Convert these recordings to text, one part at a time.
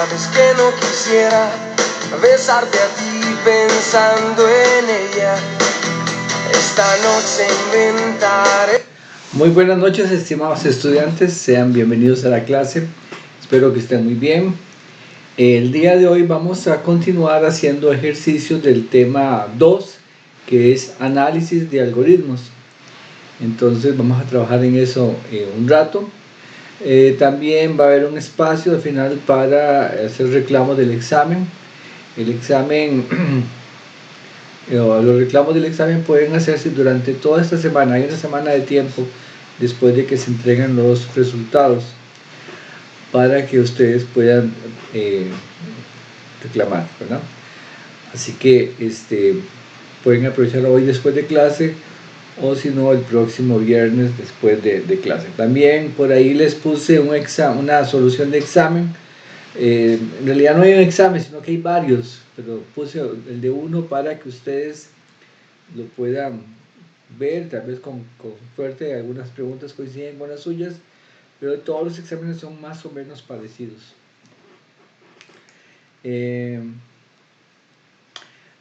Sabes que no quisiera besarte a ti pensando en ella. Esta noche inventaré. Muy buenas noches, estimados estudiantes, sean bienvenidos a la clase. Espero que estén muy bien. El día de hoy vamos a continuar haciendo ejercicios del tema 2, que es análisis de algoritmos. Entonces vamos a trabajar en eso un rato. También va a haber un espacio al final para hacer reclamo del examen. El examen, los reclamos del examen pueden hacerse durante toda esta semana. Hay una semana de tiempo después de que se entreguen los resultados para que ustedes puedan reclamar, ¿verdad? Así que pueden aprovechar hoy después de clase, o si no el próximo viernes después de clase. También por ahí les puse una solución de examen. En realidad no hay un examen, sino que hay varios, pero puse el de uno para que ustedes lo puedan ver. Tal vez con suerte algunas preguntas coinciden con las suyas, pero todos los exámenes son más o menos parecidos.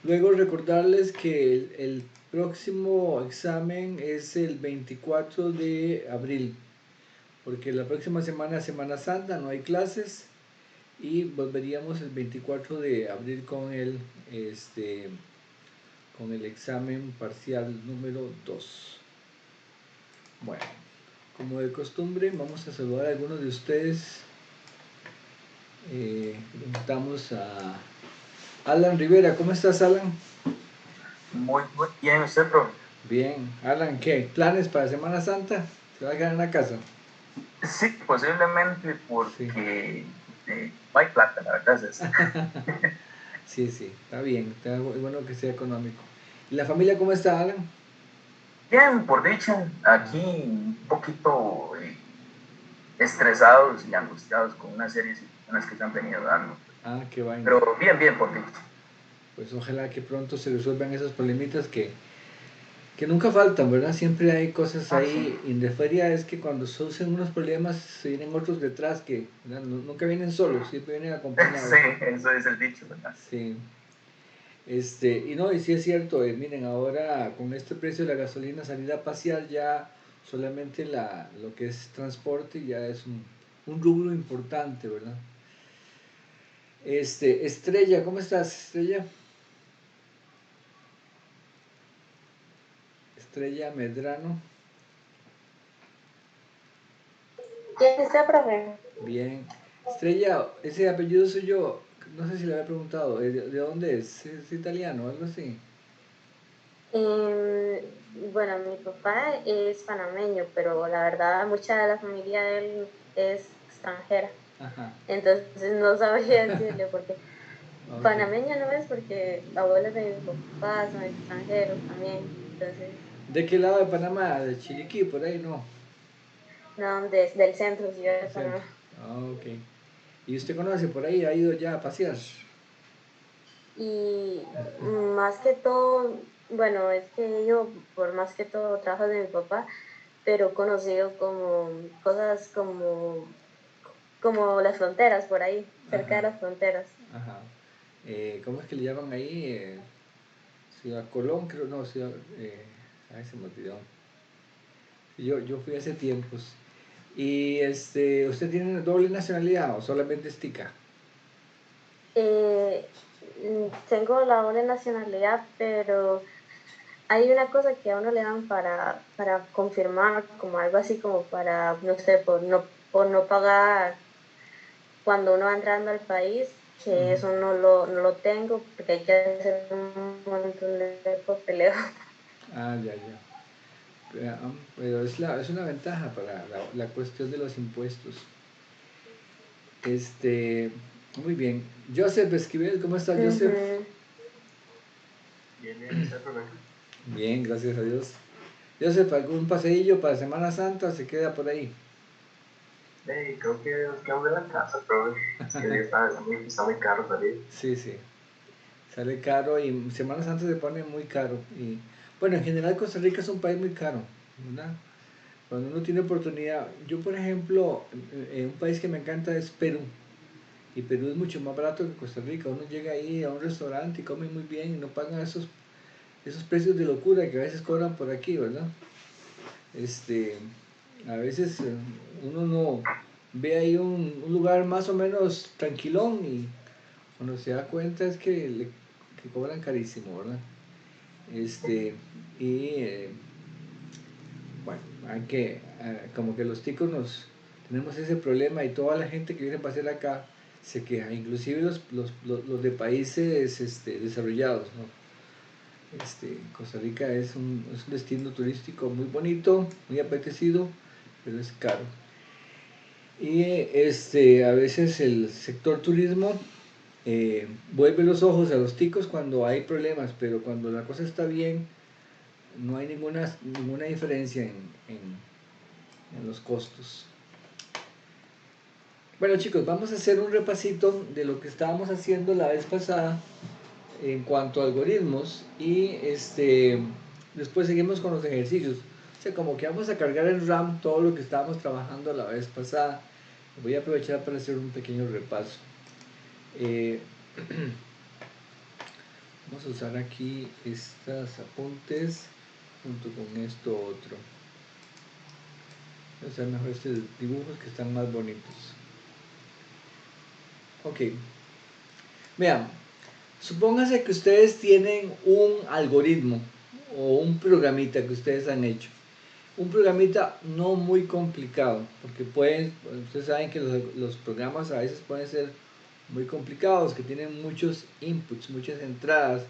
Luego recordarles que el próximo examen es el 24 de abril, porque la próxima semana es Semana Santa, no hay clases, y volveríamos el 24 de abril con el examen parcial número 2. Bueno, como de costumbre, vamos a saludar a algunos de ustedes. Preguntamos a Alan Rivera. ¿Cómo estás, Alan? Muy bien, ¿usted, profe? Bien. Alan, ¿qué? ¿Planes para Semana Santa? ¿Se va a quedar en la casa? Sí, posiblemente Sí. porque no hay plata, la verdad es eso. Sí, sí, está bien. Está bueno que sea económico. ¿Y la familia cómo está, Alan? Bien, por dicha, aquí un poquito estresados y angustiados con una serie de situaciones que se han venido dando. Ah, qué vaina. Pero bien, por dicha. Pues ojalá que pronto se resuelvan esos problemitas que nunca faltan, ¿verdad? Siempre hay cosas Sí. ahí. Y de feria es que cuando surgen unos problemas, se vienen otros detrás que nunca vienen solos, siempre vienen acompañados. Sí, eso es el dicho, ¿verdad? Sí. Y no, y sí es cierto, miren, ahora con este precio de la gasolina, salir a pasear ya solamente lo que es transporte ya es un rubro importante, ¿verdad? Estrella, ¿cómo estás, Estrella? Estrella Medrano. ¿Quién está, profe? Bien. Estrella, ese apellido suyo, no sé si le había preguntado, ¿de dónde es? ¿Es italiano o algo así? Bueno, mi papá es panameño, pero la verdad mucha de la familia de él es extranjera. Ajá, Entonces no sabría decirle porque ok. panameño no es porque abuelos de mi papá son extranjeros también. Entonces, ¿De qué lado de Panamá? ¿De Chiriquí, por ahí? No, no, desde el centro, ciudad del de centro. Panamá. Ah, ok. ¿Y usted conoce por ahí? ¿Ha ido ya a pasear? Y más que todo, bueno, es que yo por más que todo trabajo de mi papá, pero conocido como cosas como las fronteras por ahí, cerca de Ajá, las fronteras. ajá. ¿Cómo es que le llaman ahí? Ciudad Colón, creo, no, ay, se me olvidó. Yo fui hace tiempos. ¿Y usted tiene doble nacionalidad o solamente es tica? Eh, Tengo la doble nacionalidad, pero hay una cosa que a uno le dan para confirmar, como algo así como para, no sé, por no pagar cuando uno va entrando al país, que Ujú. eso no lo tengo porque hay que hacer un montón de papeleo. Ah, ya, ya. Pero es una ventaja para la cuestión de los impuestos. Este, Muy bien. Joseph Esquivel, ¿cómo está Joseph? Ujú. Bien, bien, ¿usted, profe? Bien, gracias a Dios. Joseph, ¿algún paseillo para Semana Santa? ¿Se queda por ahí? Creo que nos quedamos en la casa, profe. Es que está muy caro salir. Sí, sí. Sale caro y Semana Santa se pone muy caro. Y bueno, en general Costa Rica es un país muy caro, ¿verdad? Cuando uno tiene oportunidad, yo por ejemplo, un país que me encanta es Perú. y Perú es mucho más barato que Costa Rica. Uno llega ahí a un restaurante y come muy bien y no pagan esos precios de locura que a veces cobran por aquí, ¿verdad? A veces uno no ve ahí un lugar más o menos tranquilón y cuando se da cuenta es que cobran carísimo, ¿verdad? Y bueno, hay que, como que los ticos tenemos ese problema y toda la gente que viene a pasar acá se queja, inclusive los de países desarrollados, ¿no? Costa Rica es un destino turístico muy bonito, muy apetecido, pero es caro. Y a veces el sector turismo vuelve los ojos a los ticos cuando hay problemas, pero cuando la cosa está bien, no hay ninguna diferencia en los costos. Bueno chicos, vamos a hacer un repasito de lo que estábamos haciendo la vez pasada en cuanto a algoritmos y después seguimos con los ejercicios. O sea, como que vamos a cargar en RAM todo lo que estábamos trabajando la vez pasada. Voy a aprovechar para hacer un pequeño repaso. Vamos a usar aquí estos apuntes junto con esto otro. Voy a usar mejor estos dibujos que están más bonitos. Ok. Vean, supóngase que ustedes tienen un algoritmo o un programita que ustedes han hecho. Un programita no muy complicado, porque ustedes saben que los programas a veces pueden ser muy complicados, que tienen muchos inputs, muchas entradas,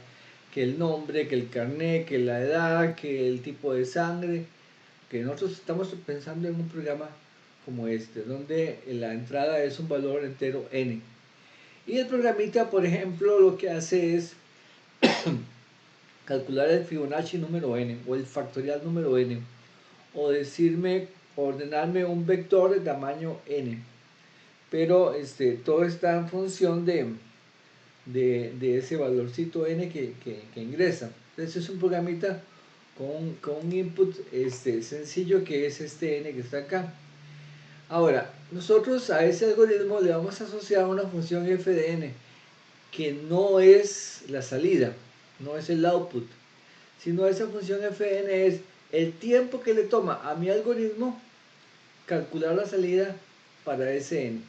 que el nombre, que el carnet, que la edad, que el tipo de sangre, que nosotros estamos pensando en un programa como este, donde la entrada es un valor entero n. Y el programita, por ejemplo, lo que hace es calcular el Fibonacci número n o el factorial número n, o ordenarme un vector de tamaño n. Pero todo está en función de ese valorcito n que ingresa. Entonces es un programita con un input sencillo que es este n que está acá. Ahora, nosotros a ese algoritmo le vamos a asociar una función f de n que no es la salida, no es el output, sino esa función f de n es el tiempo que le toma a mi algoritmo calcular la salida para ese n.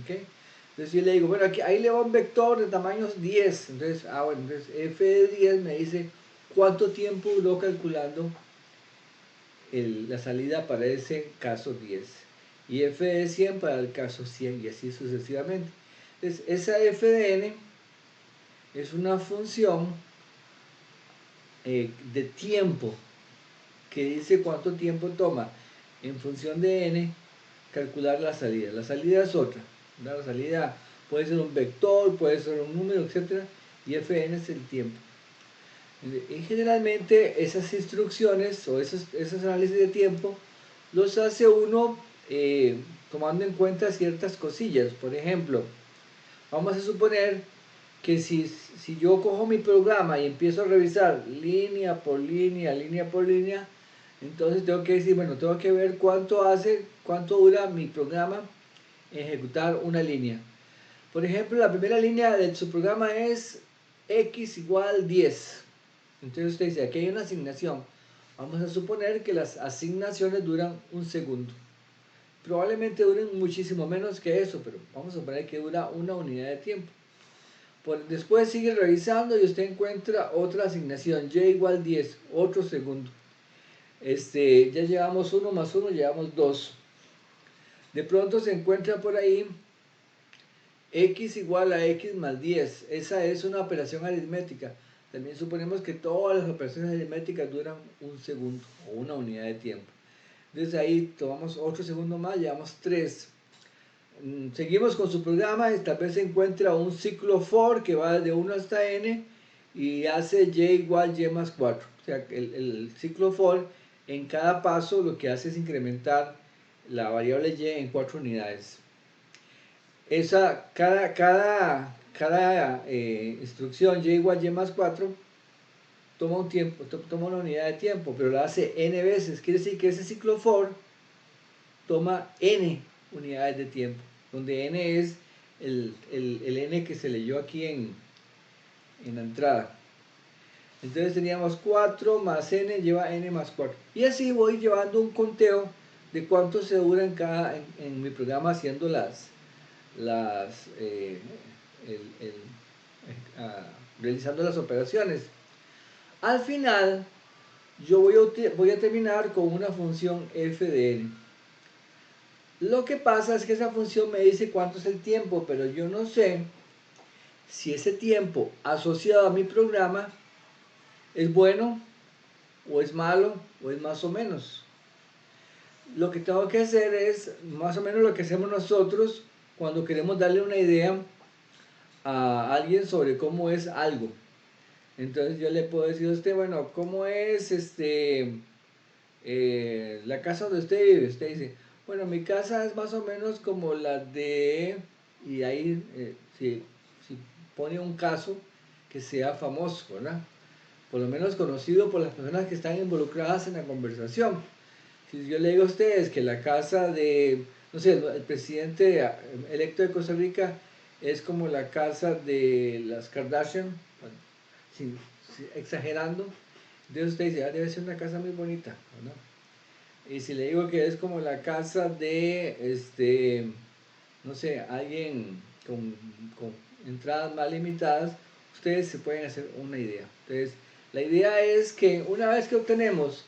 ¿Okay? Entonces yo le digo, bueno, aquí, ahí le va un vector de tamaños 10. Entonces, bueno, entonces f de 10 me dice cuánto tiempo duró calculando la salida para ese caso 10. Y f de 100 para el caso 100 y así sucesivamente. Entonces, esa f de n es una función de tiempo que dice cuánto tiempo toma en función de n calcular la salida. La salida es otra, ¿verdad? La salida puede ser un vector, puede ser un número, etc. Y fn es el tiempo. Y generalmente esas instrucciones o esos análisis de tiempo los hace uno tomando en cuenta ciertas cosillas. Por ejemplo, vamos a suponer que si yo cojo mi programa y empiezo a revisar línea por línea, entonces tengo que decir, bueno, tengo que ver cuánto dura mi programa en ejecutar una línea. Por ejemplo, la primera línea de su programa es x igual 10. Entonces usted dice, aquí hay una asignación. Vamos a suponer que las asignaciones duran un segundo. Probablemente duren muchísimo menos que eso, pero vamos a suponer que dura una unidad de tiempo. Después sigue revisando y usted encuentra otra asignación, y igual 10, otro segundo. Ya llevamos 1 más 1, llevamos 2. De pronto se encuentra por ahí x igual a x más 10. Esa es una operación aritmética. También suponemos que todas las operaciones aritméticas duran un segundo o una unidad de tiempo. Entonces ahí tomamos otro segundo más, llevamos 3. Seguimos con su programa y tal vez se encuentra un ciclo for que va de 1 hasta n y hace y igual y más 4. O sea, el ciclo for en cada paso lo que hace es incrementar la variable y en 4 unidades. Cada instrucción y igual y más 4 toma una unidad de tiempo, pero la hace n veces. Quiere decir que ese ciclo for toma n unidades de tiempo, donde n es el n que se leyó aquí en la entrada. Entonces teníamos 4 más n lleva n más 4. Y así voy llevando un conteo de cuánto se dura en mi programa haciendo realizando las operaciones. Al final, yo voy a terminar con una función f de n. Lo que pasa es que esa función me dice cuánto es el tiempo, pero yo no sé si ese tiempo asociado a mi programa es bueno o es malo o es más o menos. Lo que tengo que hacer es más o menos lo que hacemos nosotros cuando queremos darle una idea a alguien sobre cómo es algo. Entonces yo le puedo decir a usted, bueno, ¿cómo es la casa donde usted vive? Usted dice, bueno, mi casa es más o menos como la de... Y ahí si pone un caso que sea famoso, ¿verdad? Por lo menos conocido por las personas que están involucradas en la conversación. Si yo le digo a ustedes que la casa de, no sé, el presidente electo de Costa Rica es como la casa de las Kardashian, bueno, exagerando, entonces usted dice, debe ser una casa muy bonita, ¿no? Y si le digo que es como la casa de, no sé, alguien con entradas más limitadas, ustedes se pueden hacer una idea. Entonces, la idea es que una vez que obtenemos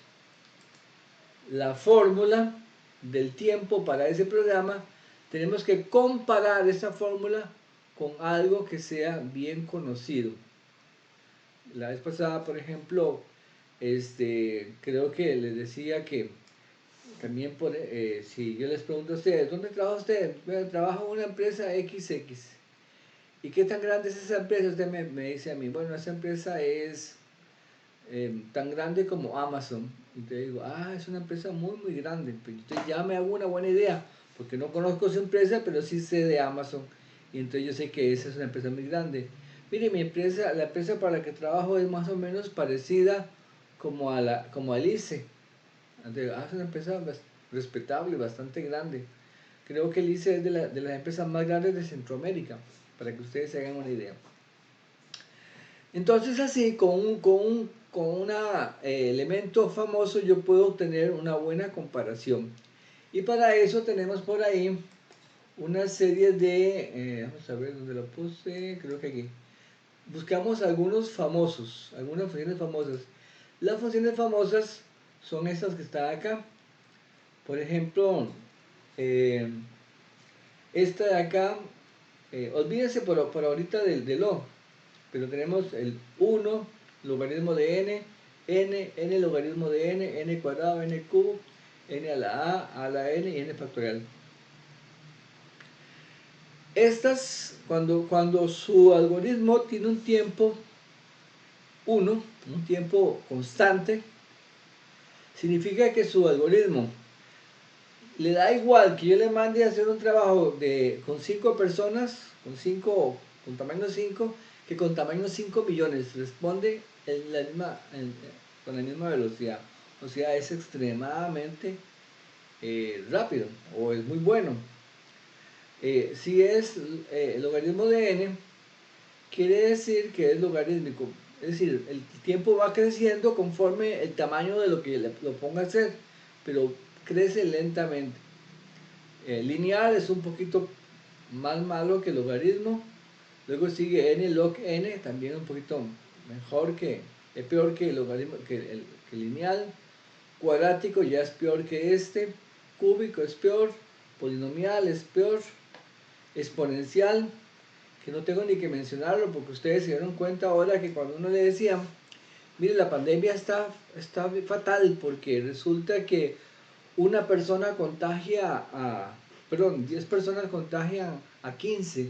la fórmula del tiempo para ese programa, tenemos que comparar esa fórmula con algo que sea bien conocido. La vez pasada, por ejemplo, creo que les decía que también si yo les pregunto a ustedes, ¿dónde trabaja usted? Bueno, trabajo en una empresa XX. ¿Y qué tan grande es esa empresa? Usted me dice a mí, bueno, esa empresa es tan grande como Amazon. Y te digo, es una empresa muy muy grande. Pues entonces ya me hago una buena idea, porque no conozco su empresa, pero sí sé de Amazon. Y entonces yo sé que esa es una empresa muy grande. Mire, la empresa para la que trabajo es más o menos parecida como al ICE. Entonces, es una empresa respetable, bastante grande. Creo que el ICE es de las empresas más grandes de Centroamérica, para que ustedes se hagan una idea. Entonces así, con un elemento famoso yo puedo obtener una buena comparación. Y para eso tenemos por ahí una serie de, vamos a ver dónde lo puse, creo que aquí. Buscamos algunos famosos, algunas funciones famosas. Las funciones famosas son estas que están acá. Por ejemplo, esta de acá, olvídense por ahorita del lo. Pero tenemos el 1 logaritmo de n logaritmo de n cuadrado, n cubo, n a la n y n factorial. Estas, cuando su algoritmo tiene un tiempo 1, un tiempo constante, significa que su algoritmo le da igual que yo le mande a hacer un trabajo con 5 personas, con tamaño 5, que con tamaño 5 millones. Responde con la misma velocidad. O sea, es extremadamente rápido o es muy bueno. Si es el logaritmo de n, quiere decir que es logarítmico. Es decir, el tiempo va creciendo conforme el tamaño de lo que lo ponga a hacer, pero crece lentamente. Lineal es un poquito más malo que el logaritmo. Luego sigue n log n, también un poquito es peor que el logaritmo, que el lineal. Cuadrático ya es peor que este. Cúbico es peor. Polinomial es peor. Exponencial, que no tengo ni que mencionarlo porque ustedes se dieron cuenta ahora que cuando uno le decía, mire, la pandemia está fatal porque resulta que una persona contagia 10 personas contagian a 15.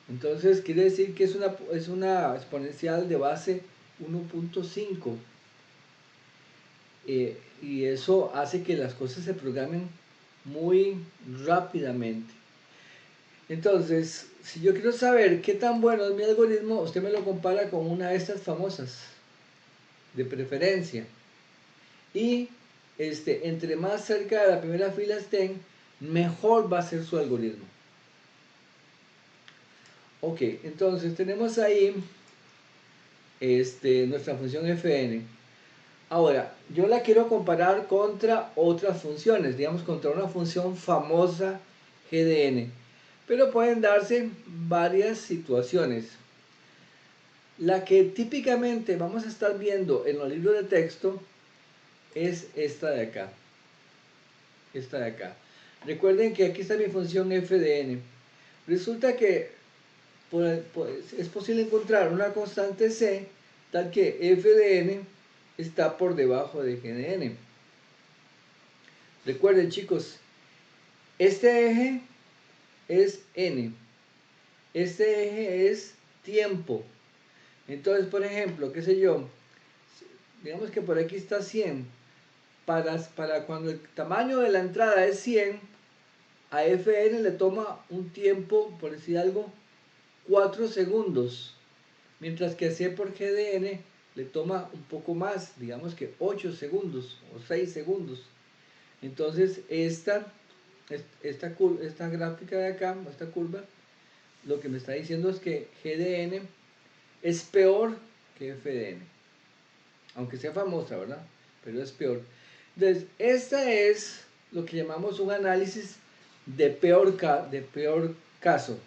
Entonces quiere decir que es una exponencial de base 1.5. Y eso hace que las cosas se programen muy rápidamente. Entonces, si yo quiero saber qué tan bueno es mi algoritmo, usted me lo compara con una de estas famosas, de preferencia. Y entre más cerca de la primera fila estén, mejor va a ser su algoritmo. Ok, entonces tenemos ahí nuestra función fn. Ahora, yo la quiero comparar contra otras funciones, digamos contra una función famosa GDN. Pero pueden darse varias situaciones. La que típicamente vamos a estar viendo en los libros de texto es esta de acá. Esta de acá. Recuerden que aquí está mi función f de n. Resulta que es posible encontrar una constante c tal que f de n está por debajo de g de n. Recuerden, chicos, este eje es n. Este eje es tiempo. Entonces, por ejemplo, qué sé yo, digamos que por aquí está 100. Para cuando el tamaño de la entrada es 100, a fn le toma un tiempo, por decir algo, 4 segundos. Mientras que a c por g de n le toma un poco más, digamos que 8 segundos o 6 segundos. Entonces, esta gráfica de acá, esta curva, lo que me está diciendo es que g de n es peor que f de n. Aunque sea famosa, ¿verdad? Pero es peor. Entonces, esta es lo que llamamos un análisis de peor caso.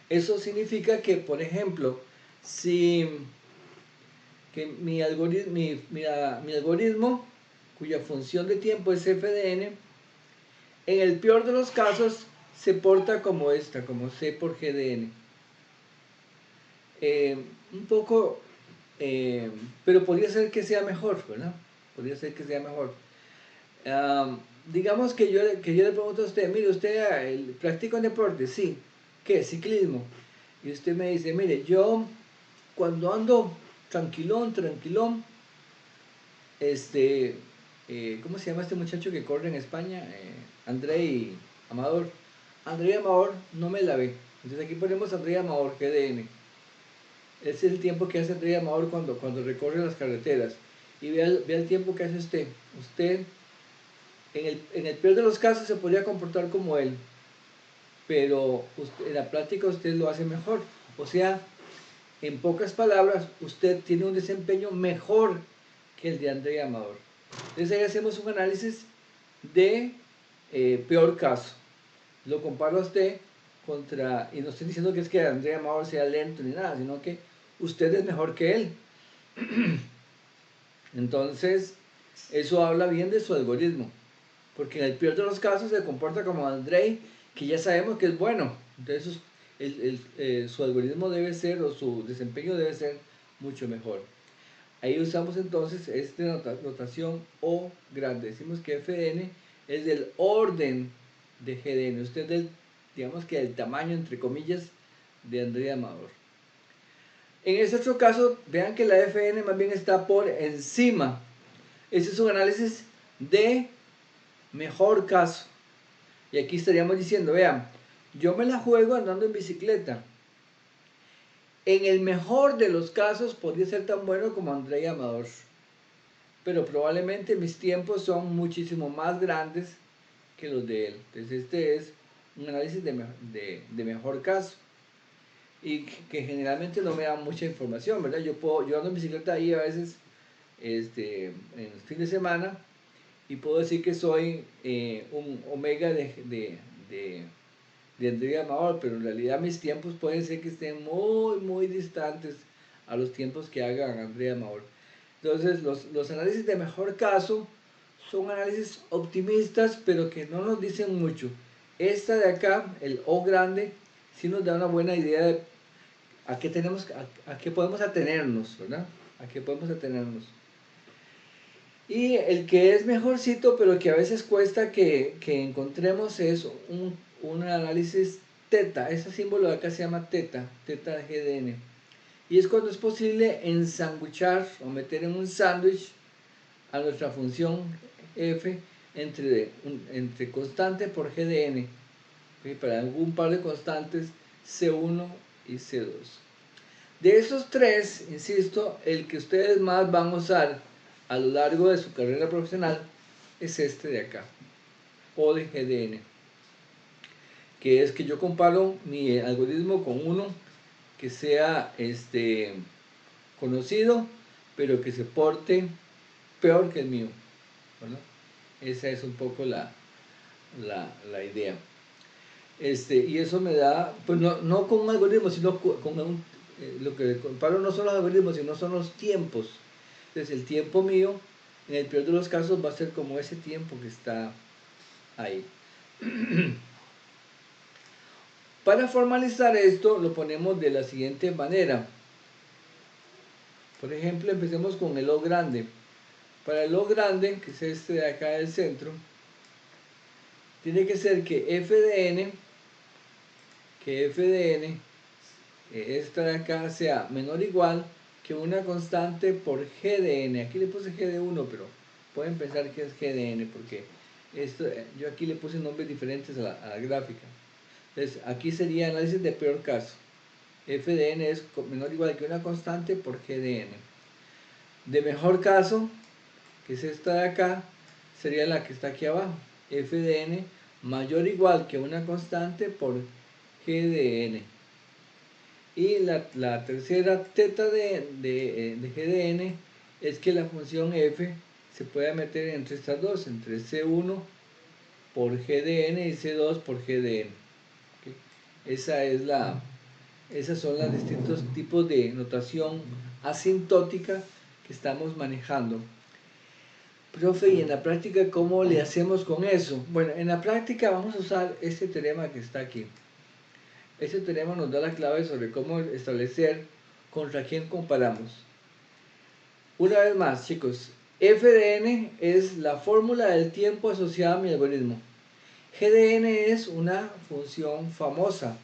Eso significa que, por ejemplo, si que mi algoritmo, cuya función de tiempo es f de n, en el peor de los casos se porta como esta, como c por g de n. Un poco, pero podría ser que sea mejor, ¿verdad? Podría ser que sea mejor. Digamos que yo le pregunto a usted, mire, ¿usted practica un deporte? Sí. ¿Qué? Ciclismo. Y usted me dice, mire, yo cuando ando tranquilón, ¿cómo se llama este muchacho que corre en España? Andrei Amador. Andrei Amador no me la ve. Entonces aquí ponemos Andrei Amador, GDN. Ese es el tiempo que hace Andrei Amador cuando recorre las carreteras. Y vea el tiempo que hace usted. Usted, en el peor de los casos, se podría comportar como él. Pero en la práctica usted lo hace mejor. O sea, en pocas palabras, usted tiene un desempeño mejor que el de Andrei Amador. Entonces ahí hacemos un análisis de peor caso. Lo comparo a usted contra, y no estoy diciendo que es que Andrei Amador sea lento ni nada, sino que usted es mejor que él. Entonces, eso habla bien de su algoritmo. Porque en el peor de los casos se comporta como Andrei, que ya sabemos que es bueno. Entonces, su algoritmo debe ser, o su desempeño debe ser mucho mejor. Ahí usamos entonces esta notación O grande. Decimos que Fn es del orden de Gdn. Usted es digamos que el tamaño, entre comillas, de Andrei Amador. En este otro caso, vean que la Fn más bien está por encima. Ese es un análisis de mejor caso. Y aquí estaríamos diciendo, vean, yo me la juego andando en bicicleta. En el mejor de los casos podría ser tan bueno como Andrei Amador. Pero probablemente mis tiempos son muchísimo más grandes que los de él. Entonces este es un análisis de mejor caso. Y que generalmente no me da mucha información, ¿verdad? Yo ando en bicicleta ahí a veces en el fin de semana y puedo decir que soy un omega de Andrei Amador, pero en realidad mis tiempos pueden ser que estén muy distantes a los tiempos que haga Andrei Amador. Entonces los análisis de mejor caso son análisis optimistas, pero que no nos dicen mucho. Esta de acá, el O grande, sí nos da una buena idea de a qué podemos atenernos, ¿verdad? A qué podemos atenernos. Y el que es mejorcito, pero que a veces cuesta que encontremos es un análisis teta. Ese símbolo de acá se llama teta de GDN. Y es cuando es posible ensanguchar o meter en un sándwich a nuestra función f entre constante por GDN. ¿Okay? Para algún par de constantes C1 y C2. De esos tres, insisto, el que ustedes más van a usar a lo largo de su carrera profesional es este de acá, O de GDN, que es que yo comparo mi algoritmo con uno que sea conocido, pero que se porte peor que el mío, ¿verdad? Esa es un poco la idea. Y eso me da, pues no con un algoritmo, sino con lo que comparo no son los algoritmos, sino son los tiempos. Entonces el tiempo mío, en el peor de los casos, va a ser como ese tiempo que está ahí. Para formalizar esto, lo ponemos de la siguiente manera. Por ejemplo, empecemos con el O grande. Para el O grande, que es este de acá del centro, tiene que ser que f de n, esta de acá sea menor o igual que una constante por g de n. Aquí le puse g de 1, pero pueden pensar que es g de n, porque yo aquí le puse nombres diferentes a la gráfica. Entonces, aquí sería análisis de peor caso. F de n es menor o igual que una constante por g de n. De mejor caso, que es esta de acá, sería la que está aquí abajo. F de n mayor o igual que una constante por g de n. Y la tercera teta de g de n es que la función f se puede meter entre estas dos, entre c1 por g de n y c2 por g de n. ¿Okay? Esas son los distintos tipos de notación asintótica que estamos manejando. Profe, ¿y en la práctica cómo le hacemos con eso? Bueno, en la práctica vamos a usar este teorema que está aquí. Este teorema nos da la clave sobre cómo establecer contra quién comparamos. Una vez más, chicos, f de n es la fórmula del tiempo asociada a mi algoritmo. G de n es una función famosa,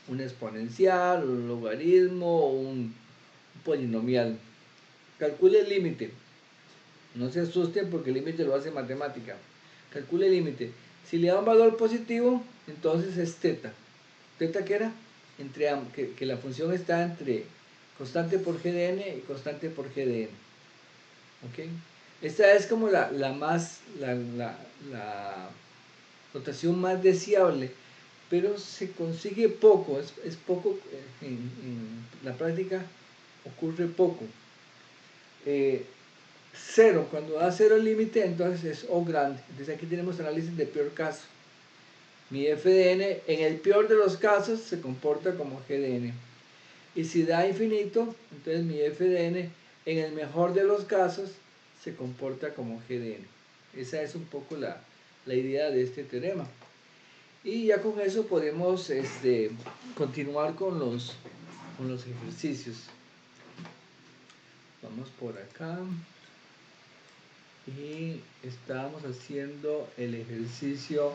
un exponencial, un logaritmo, un polinomial. Calcule el límite. No se asusten porque el límite lo hace matemática. Calcule el límite. Si le da un valor positivo, entonces es teta. ¿Teta qué era? Que la función está entre constante por g de n y constante por g de n. ¿Ok? Esta es como la notación más deseable, pero se consigue poco, es poco, en la práctica ocurre poco. 0, cuando da 0 el límite, entonces es O grande. Entonces aquí tenemos análisis de peor caso. Mi f de n en el peor de los casos se comporta como g de n. Y si da infinito, entonces mi f de n en el mejor de los casos se comporta como g de n. Esa es un poco la idea de este teorema. Y ya con eso podemos continuar con los ejercicios. Vamos por acá. Y estábamos haciendo el ejercicio.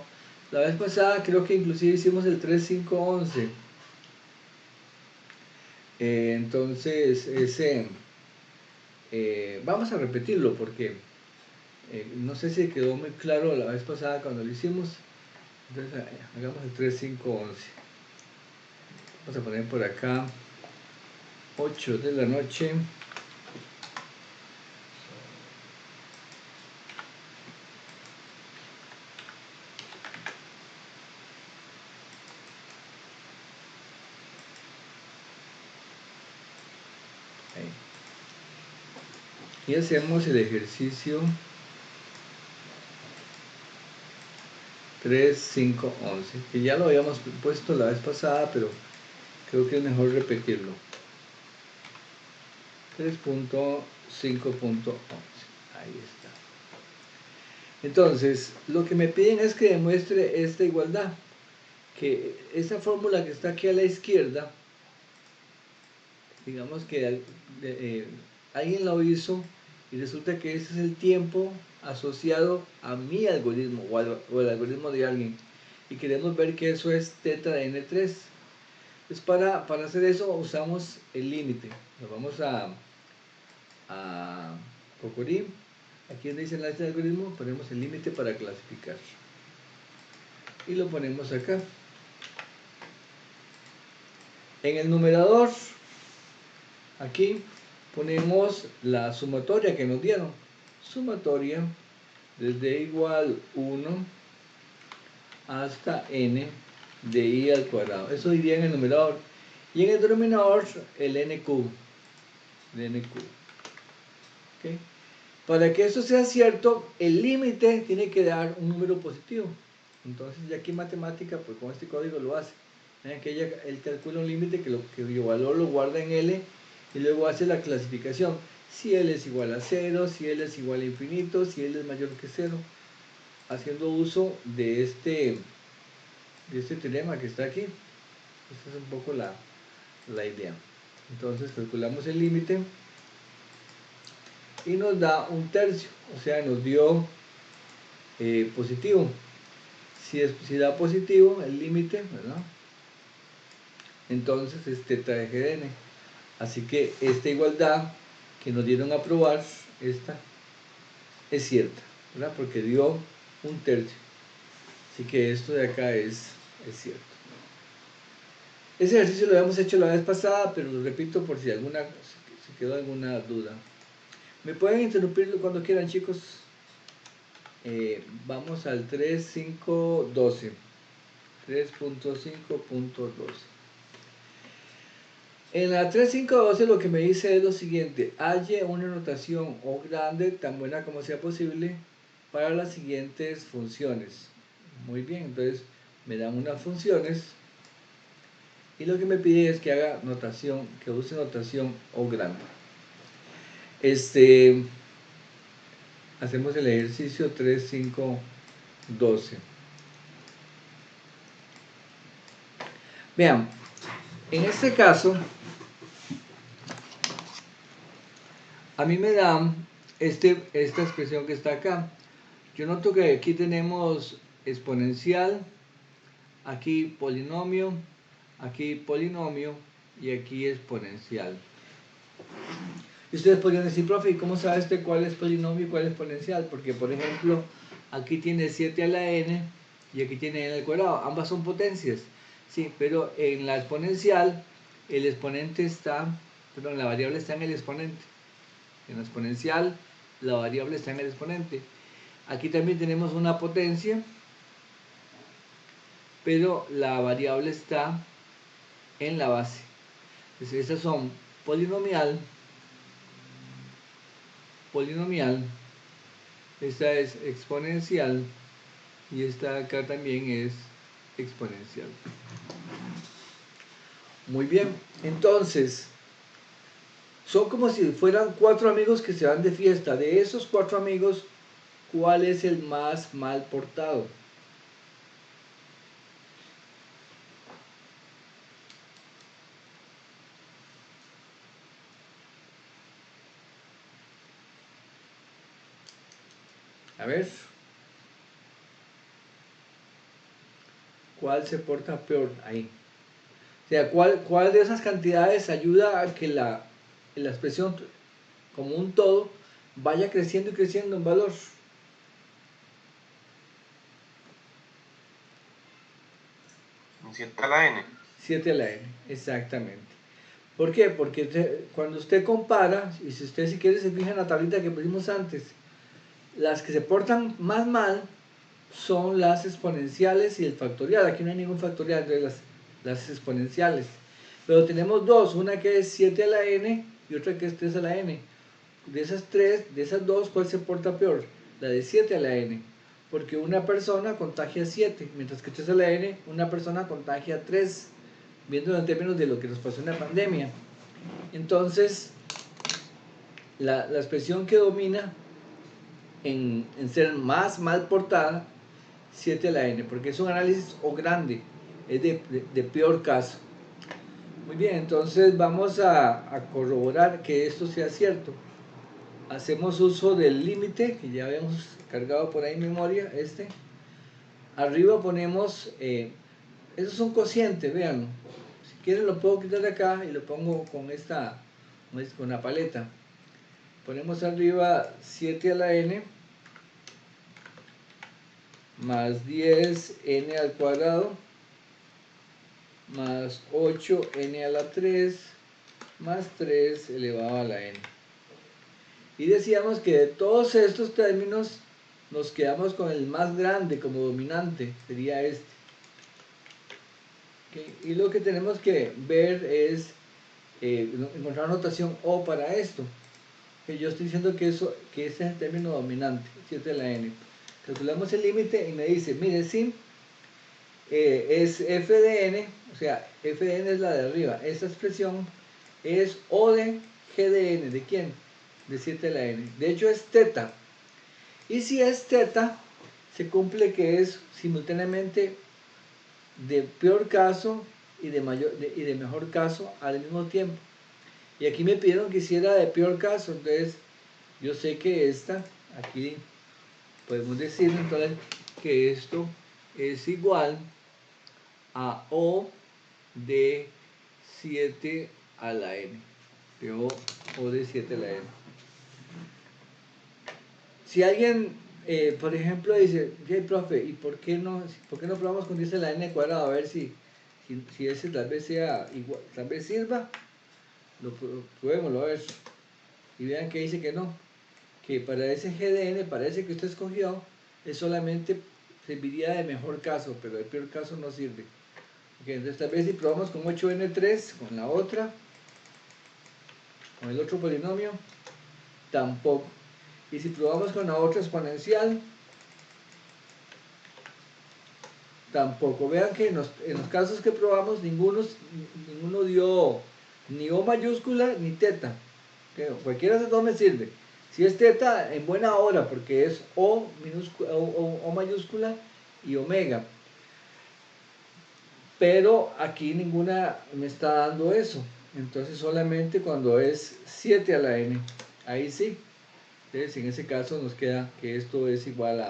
La vez pasada creo que inclusive hicimos el 3, 5, 11. Entonces, vamos a repetirlo porque no sé si quedó muy claro la vez pasada cuando lo hicimos. Entonces, hagamos el 3, 5, 11. Vamos a poner por acá 8 de la noche. Y hacemos el ejercicio 3, 5, 11, que ya lo habíamos puesto la vez pasada, pero creo que es mejor repetirlo. 3.5.11. Ahí está. Entonces, lo que me piden es que demuestre esta igualdad. Que esta fórmula que está aquí a la izquierda, digamos que alguien lo hizo y resulta que ese es el tiempo asociado a mi algoritmo o al algoritmo de alguien. Y queremos ver que eso es teta de n3. Pues para hacer eso usamos el límite. Nos vamos a Cocorí. Aquí donde dice enlace de algoritmo, ponemos el límite para clasificar. Y lo ponemos acá. En el numerador, aquí ponemos la sumatoria que nos dieron. Sumatoria desde igual 1 hasta n de i al cuadrado. Eso iría en el numerador. Y en el denominador el n cubo. ¿Okay? Para que esto sea cierto, el límite tiene que dar un número positivo. Entonces ya aquí en matemática, pues con este código lo hace. Que él calcula un límite que el valor lo guarda en L y luego hace la clasificación. Si L es igual a 0, si L es igual a infinito, si L es mayor que 0. Haciendo uso de este teorema que está aquí. Esta es un poco la idea. Entonces calculamos el límite y nos da un tercio, o sea, nos dio positivo. Si da positivo el límite, ¿verdad? Entonces es teta de g de n. Así que esta igualdad que nos dieron a probar, esta es cierta, ¿verdad? Porque dio un tercio. Así que esto de acá es cierto. Ese ejercicio lo habíamos hecho la vez pasada, pero lo repito por si se quedó alguna duda. Me pueden interrumpirlo cuando quieran, chicos. Vamos al 3.5.12. 3.5.12. En la 3.5.12 lo que me dice es lo siguiente: halle una notación O grande tan buena como sea posible para las siguientes funciones. Muy bien, entonces me dan unas funciones y lo que me pide es que haga notación, que use notación O grande. Hacemos el ejercicio 3.5.12. Vean, en este caso a mí me dan esta expresión que está acá. Yo noto que aquí tenemos exponencial, aquí polinomio y aquí exponencial. Y ustedes podrían decir, profe, ¿y cómo sabe usted cuál es polinomio y cuál es exponencial? Porque, por ejemplo, aquí tiene 7 a la n y aquí tiene n al cuadrado. Ambas son potencias, sí, pero en la exponencial el exponente la variable está en el exponente. En la exponencial la variable está en el exponente. Aquí también tenemos una potencia, pero la variable está en la base. Entonces, estas son polinomial, esta es exponencial y esta acá también es exponencial. Muy bien, entonces son como si fueran 4 amigos que se van de fiesta. De esos 4 amigos, ¿cuál es el más mal portado? A ver, ¿cuál se porta peor ahí? O sea, ¿cuál de esas cantidades ayuda a que la expresión como un todo vaya creciendo y creciendo en valor? 7 a la n. 7 a la n, exactamente. ¿Por qué? Porque cuando usted compara, y si usted si quiere se fija en la tablita que pusimos antes, las que se portan más mal son las exponenciales y el factorial. Aquí no hay ningún factorial entre las exponenciales. Pero tenemos dos, una que es 7 a la n y otra que es 3 a la n. De esas dos, ¿cuál se porta peor? La de 7 a la n. Porque una persona contagia 7, mientras que 3 a la n, una persona contagia 3, viendo en términos de lo que nos pasó en la pandemia. Entonces, la expresión que domina en ser más mal portada, 7 a la n, porque es un análisis O grande, es de peor caso. Muy bien, entonces vamos a corroborar que esto sea cierto. Hacemos uso del límite que ya habíamos cargado por ahí en memoria, arriba ponemos, eso es un cociente, vean, si quieren lo puedo quitar de acá y lo pongo con la paleta. Ponemos arriba 7 a la n más 10n al cuadrado más 8n a la 3 más 3 elevado a la n. Y decíamos que de todos estos términos nos quedamos con el más grande como dominante, sería este. ¿Okay? Y lo que tenemos que ver es encontrar notación O para esto. Que yo estoy diciendo que ese es el término dominante, 7 de la n. Calculamos el límite y me dice, mire, sí, es f de n, o sea, f de n es la de arriba. Esta expresión es O de g de n. ¿De quién? De 7 de la n. De hecho es teta. Y si es teta, se cumple que es simultáneamente de peor caso y de mejor caso al mismo tiempo. Y aquí me pidieron que hiciera de peor caso, entonces yo sé que aquí podemos decir entonces que esto es igual a O de 7 a la n, de O de 7 a la n. Si alguien, por ejemplo, dice, hey, profe, ¿y por qué no probamos con 10 a la n cuadrado? A ver si ese tal vez sea igual, tal vez sirva. Probémoslo a ver. Y vean que dice que no. Que para ese GDN, para ese que usted escogió, es solamente serviría de mejor caso, pero de peor caso no sirve. Okay, entonces tal vez si probamos con 8n3, con la otra, con el otro polinomio, tampoco. Y si probamos con la otra exponencial, tampoco. Vean que en los casos que probamos, ninguno dio ni O mayúscula ni teta. Okay, cualquiera de esos dos me sirve. Si es teta, en buena hora, porque es O mayúscula y omega. Pero aquí ninguna me está dando eso. Entonces solamente cuando es 7 a la n. Ahí sí. Entonces en ese caso nos queda que esto es igual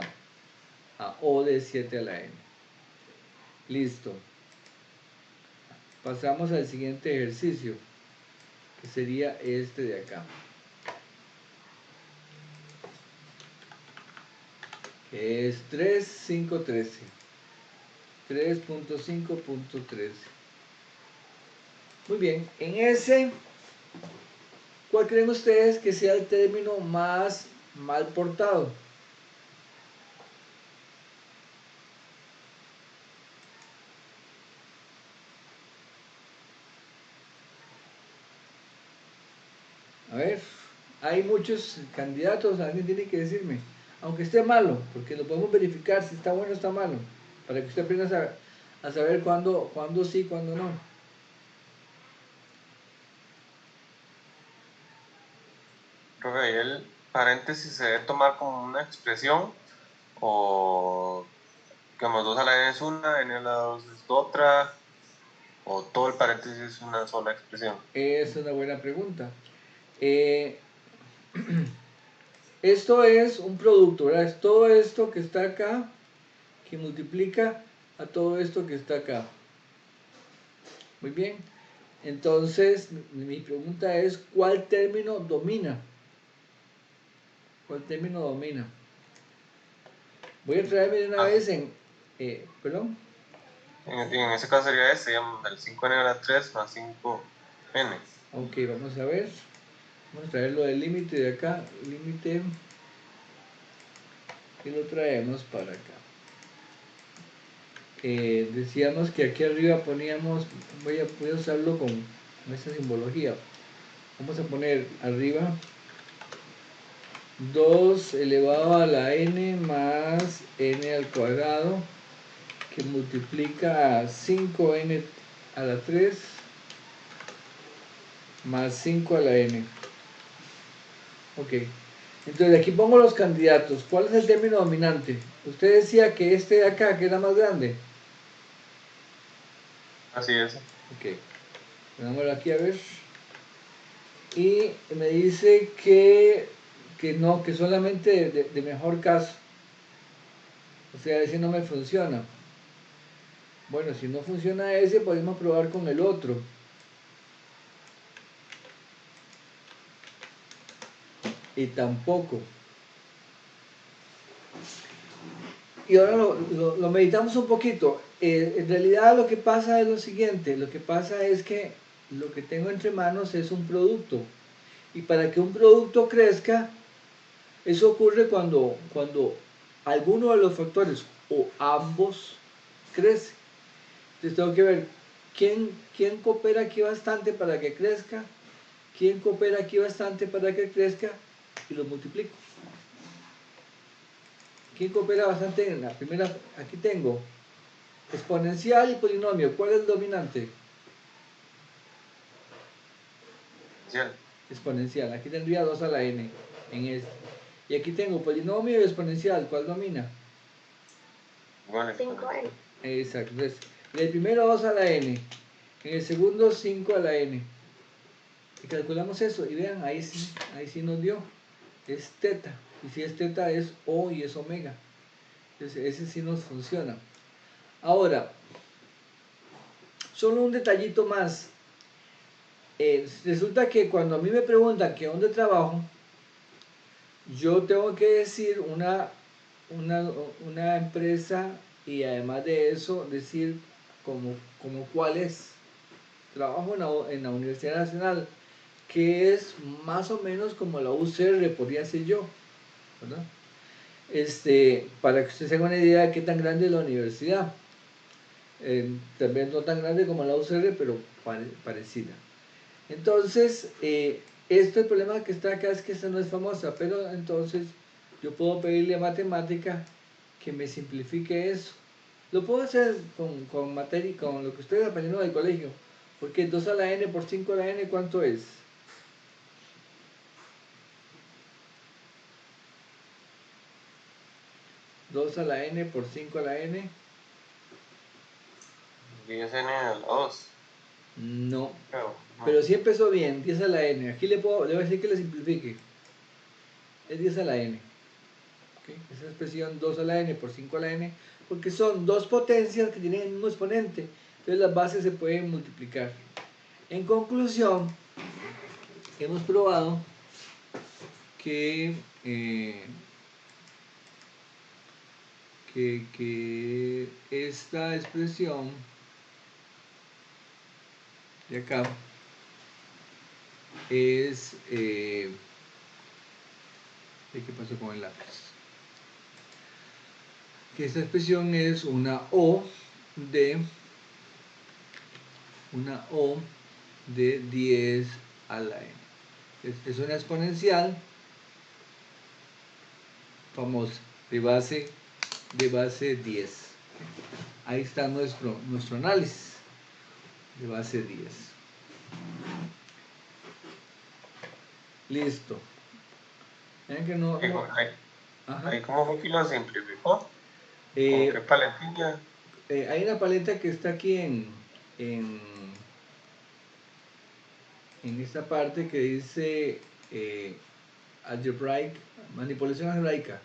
a O de 7 a la n. Listo. Pasamos al siguiente ejercicio, que sería este de acá. Que es 3.5.13. 3.5.13. Muy bien, en ese, ¿cuál creen ustedes que sea el término más mal portado? A ver, hay muchos candidatos, alguien tiene que decirme, aunque esté malo, porque lo podemos verificar si está bueno o está malo, para que usted aprenda a saber cuándo sí, cuándo no. Profe, ahí el paréntesis se debe tomar como una expresión o digamos 2 a la n es una, n a la 2 es otra, o todo el paréntesis es una sola expresión. Es una buena pregunta. Esto es un producto, ¿verdad? Es todo esto que está acá, que multiplica a todo esto que está acá. Muy bien. Entonces, mi pregunta es, ¿cuál término domina? ¿Cuál término domina? Voy a traerme de una vez perdón. En ese caso sería este, digamos, el 5n a la 3 más 5n. Ok, vamos a ver. Vamos a traerlo del límite de acá. Límite. Y lo traemos para acá. Decíamos que aquí arriba poníamos, voy a usarlo con esta simbología. Vamos a poner arriba 2 elevado a la n más n al cuadrado, que multiplica a 5n a la 3 más 5 a la n. Ok, entonces aquí pongo los candidatos. ¿Cuál es el término dominante? Usted decía que este de acá, que era más grande. Así es. Ok, ponémoslo aquí a ver. Y me dice que no, que solamente de mejor caso. O sea, ese no me funciona. Bueno, si no funciona ese, podemos probar con el otro. Y tampoco. Y ahora lo meditamos un poquito. En realidad lo que pasa es lo siguiente. Lo que pasa es que lo que tengo entre manos es un producto. Y para que un producto crezca, eso ocurre cuando alguno de los factores o ambos crece. Entonces tengo que ver ¿Quién coopera aquí bastante para que crezca? ¿Quién coopera aquí bastante para que crezca? Y lo multiplico. ¿Quién coopera bastante en la primera? Aquí tengo exponencial y polinomio. ¿Cuál es el dominante? Exponencial. Aquí tendría 2 a la n en este. Y aquí tengo polinomio y exponencial. ¿Cuál domina? 5n. Exacto. Entonces, en el primero 2 a la n. En el segundo 5 a la n. Y calculamos eso. Y vean, ahí sí nos dio. Es teta. Y si es teta es O y es omega. Entonces, ese sí nos funciona. Ahora, solo un detallito más. Resulta que cuando a mí me preguntan que dónde trabajo, yo tengo que decir una empresa y además de eso decir como cuál es. Trabajo en la Universidad Nacional, que es más o menos como la UCR, podría ser yo, ¿verdad? Para que usted se haga una idea de qué tan grande es la universidad. También no tan grande como la UCR, pero parecida. Entonces, el problema que está acá es que esta no es famosa, pero entonces yo puedo pedirle a matemática que me simplifique eso. Lo puedo hacer con materia, con lo que ustedes aprendieron del colegio, porque 2 a la n por 5 a la n, ¿cuánto es? ¿2 a la n por 5 a la n? 10n a la 2. No. No. Pero sí empezó bien, 10 a la n. Aquí le voy a decir que le simplifique. Es 10 a la n. ¿Okay? Esa expresión 2 a la n por 5 a la n, porque son dos potencias que tienen el mismo exponente. Entonces las bases se pueden multiplicar. En conclusión, hemos probado que esta expresión de acá es ¿qué pasó con el lápiz? Que esta expresión es una O de 10 a la n. Es una exponencial famosa de base 10. Ahí está nuestro análisis de base 10. Listo. ¿Ven que no? Ahí cómo fue que lo simplificó. ¿Con Eh, qué paletilla? Hay una paleta que está aquí en esta parte que dice algebraic, manipulación algebraica,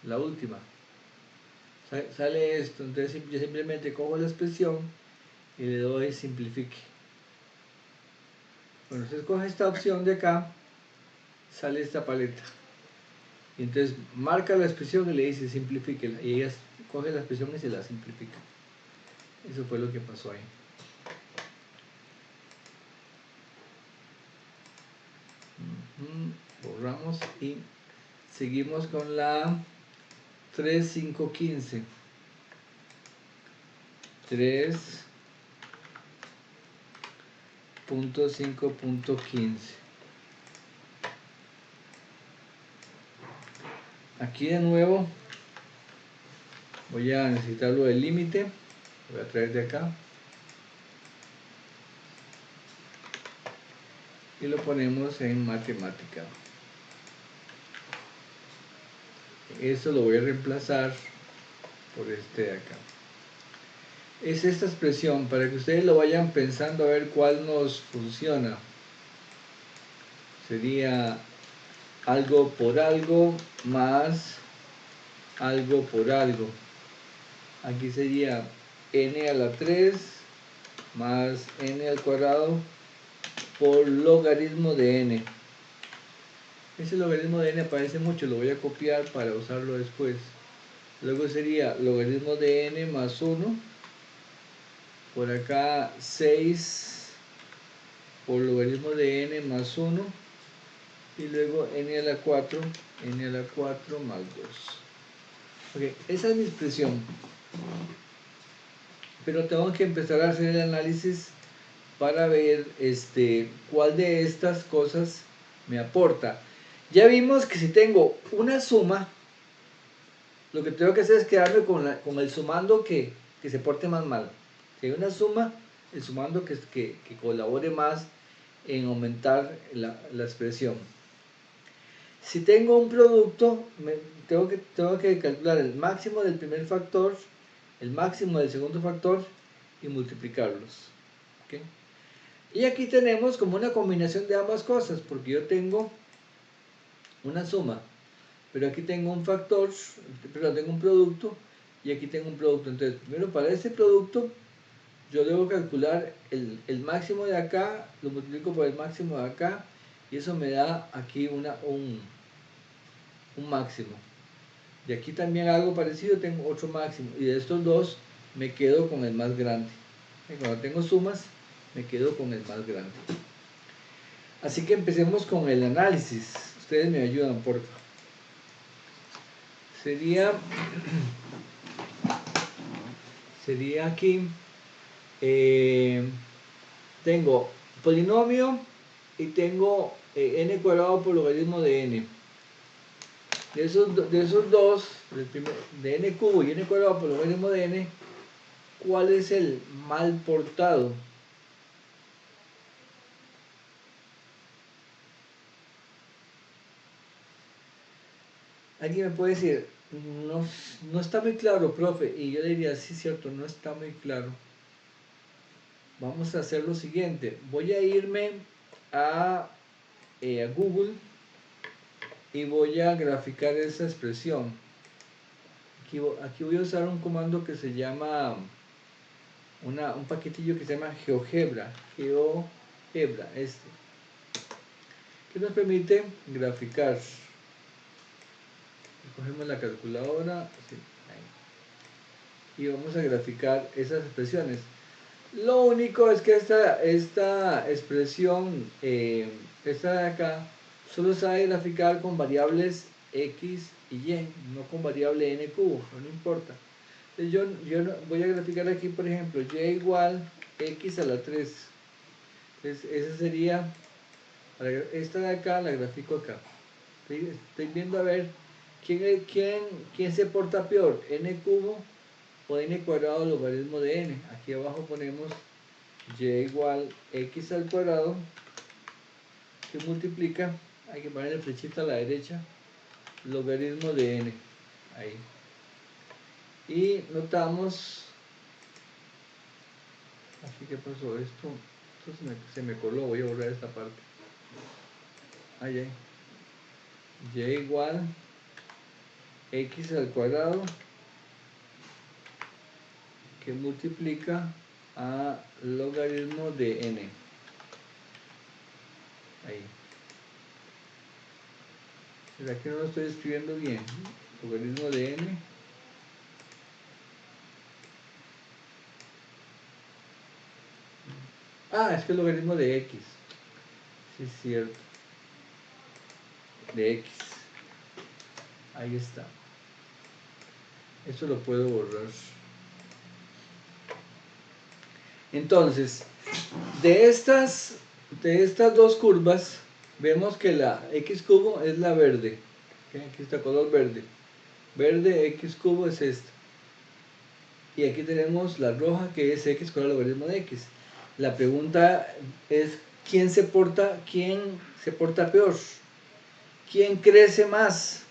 la última. Sale esto, entonces yo simplemente cojo la expresión y le doy simplifique. Cuando usted escoge esta opción de acá, sale esta paleta. Y entonces marca la expresión y le dice simplifíquela. Y ella coge la expresión y se la simplifica. Eso fue lo que pasó ahí. Borramos y seguimos con la 3.5.15. 3.5.15. Aquí de nuevo voy a necesitar lo del límite. Voy a traer de acá y lo ponemos en matemática. Esto lo voy a reemplazar por este de acá. Es esta expresión para que ustedes lo vayan pensando a ver cuál nos funciona. Sería algo por algo más algo por algo. Aquí sería n a la 3 más n al cuadrado por logaritmo de n. Ese logaritmo de n aparece mucho, lo voy a copiar para usarlo después. Luego sería logaritmo de n más 1. Por acá 6 por logaritmo de n más 1. Y luego n a la 4 más 2. Ok, esa es mi expresión. pero tengo que empezar a hacer el análisis para ver cuál de estas cosas me aporta. Ya vimos que si tengo una suma, lo que tengo que hacer es quedarme con el sumando que se porte más mal. Si hay una suma, el sumando que colabore más en aumentar la expresión. Si tengo un producto, tengo que calcular el máximo del primer factor, el máximo del segundo factor y multiplicarlos. ¿Okay? Y aquí tenemos como una combinación de ambas cosas, porque yo tengo una suma, pero aquí tengo un factor, perdón, tengo un producto y aquí tengo un producto. Entonces, primero para este producto, yo debo calcular el máximo de acá, lo multiplico por el máximo de acá, y eso me da aquí un máximo. De aquí también algo parecido, tengo otro máximo, y de estos dos me quedo con el más grande. Y cuando tengo sumas, me quedo con el más grande. Así que empecemos con el análisis. Ustedes me ayudan, por favor. Sería aquí, tengo polinomio y tengo n cuadrado por logaritmo de n. De esos dos, de n cubo y n cuadrado por logaritmo de n, ¿cuál es el mal portado? Alguien me puede decir, no está muy claro, profe, y yo le diría, sí, cierto, no está muy claro. Vamos a hacer lo siguiente, voy a irme a Google y voy a graficar esa expresión. Aquí voy a usar un comando que se llama, un paquetillo que se llama GeoGebra, que nos permite graficar. Cogemos la calculadora, sí, y vamos a graficar esas expresiones. Lo único es que esta expresión, esta de acá, solo sabe graficar con variables x y y, no con variable n cubo, no importa. Entonces yo voy a graficar aquí, por ejemplo, y igual x a la 3. Entonces esa sería, esta de acá la grafico acá. Estoy viendo a ver quién se porta peor, n cubo o n cuadrado logaritmo de n. Aquí abajo ponemos y igual x al cuadrado, que multiplica, hay que ponerle flechita a la derecha, logaritmo de n. Ahí. Y notamos, aquí que pasó esto se me coló, voy a borrar esta parte. Ahí. Y igual x al cuadrado, que multiplica a logaritmo de n. Ahí. ¿Será que no lo estoy escribiendo bien? Logaritmo de n. Es que el logaritmo de x. Sí, es cierto. De x. Ahí está. Eso lo puedo borrar. Entonces, de estas dos curvas, vemos que la x cubo es la verde. Aquí está color verde. Verde x cubo es esta. Y aquí tenemos la roja, que es x con el logaritmo de x. La pregunta es, ¿quién se porta peor? ¿Quién crece más?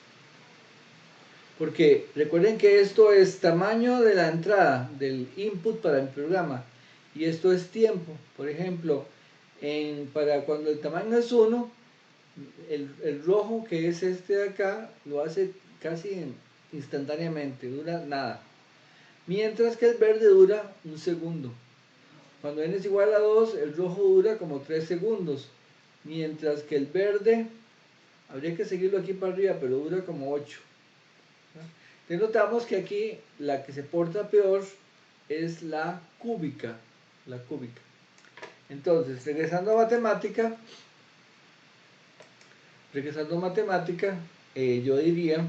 Porque recuerden que esto es tamaño de la entrada, del input para el programa. Y esto es tiempo. Por ejemplo, para cuando el tamaño es 1, el rojo, que es este de acá, lo hace casi instantáneamente, dura nada. Mientras que el verde dura un segundo. Cuando n es igual a 2, el rojo dura como 3 segundos. Mientras que el verde, habría que seguirlo aquí para arriba, pero dura como 8. Entonces notamos que aquí la que se porta peor es la cúbica. Entonces, regresando a matemática, yo diría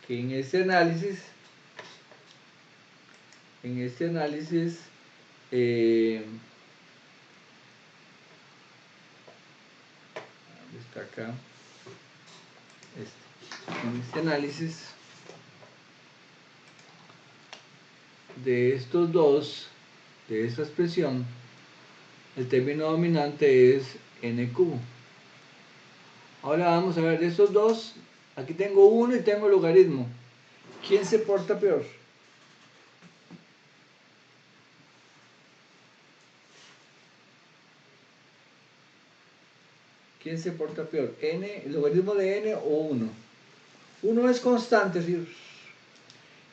que en este análisis en este análisis, ¿dónde está acá? En este análisis de estos dos, de esta expresión, el término dominante es n cubo. Ahora vamos a ver, de estos dos, aquí tengo uno y tengo el logaritmo. ¿Quién se porta peor? ¿Quién se porta peor? ¿N, el logaritmo de n o 1? 1 es constante, es decir,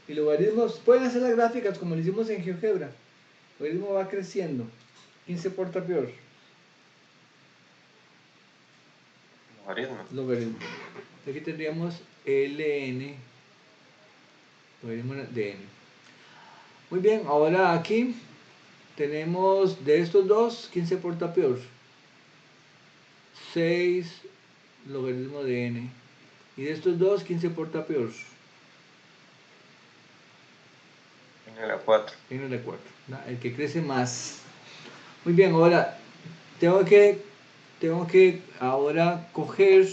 y logaritmos, pueden hacer las gráficas como lo hicimos en GeoGebra. El logaritmo va creciendo. ¿Quién se porta peor? Logaritmo. Aquí tendríamos ln, logaritmo de n. Muy bien, ahora aquí tenemos de estos dos, ¿quién se porta peor? 6 logaritmo de n. Y de estos dos, ¿quién se porta peor? n a la 4. n a la 4, ¿no? El que crece más. Muy bien, ahora tengo que ahora coger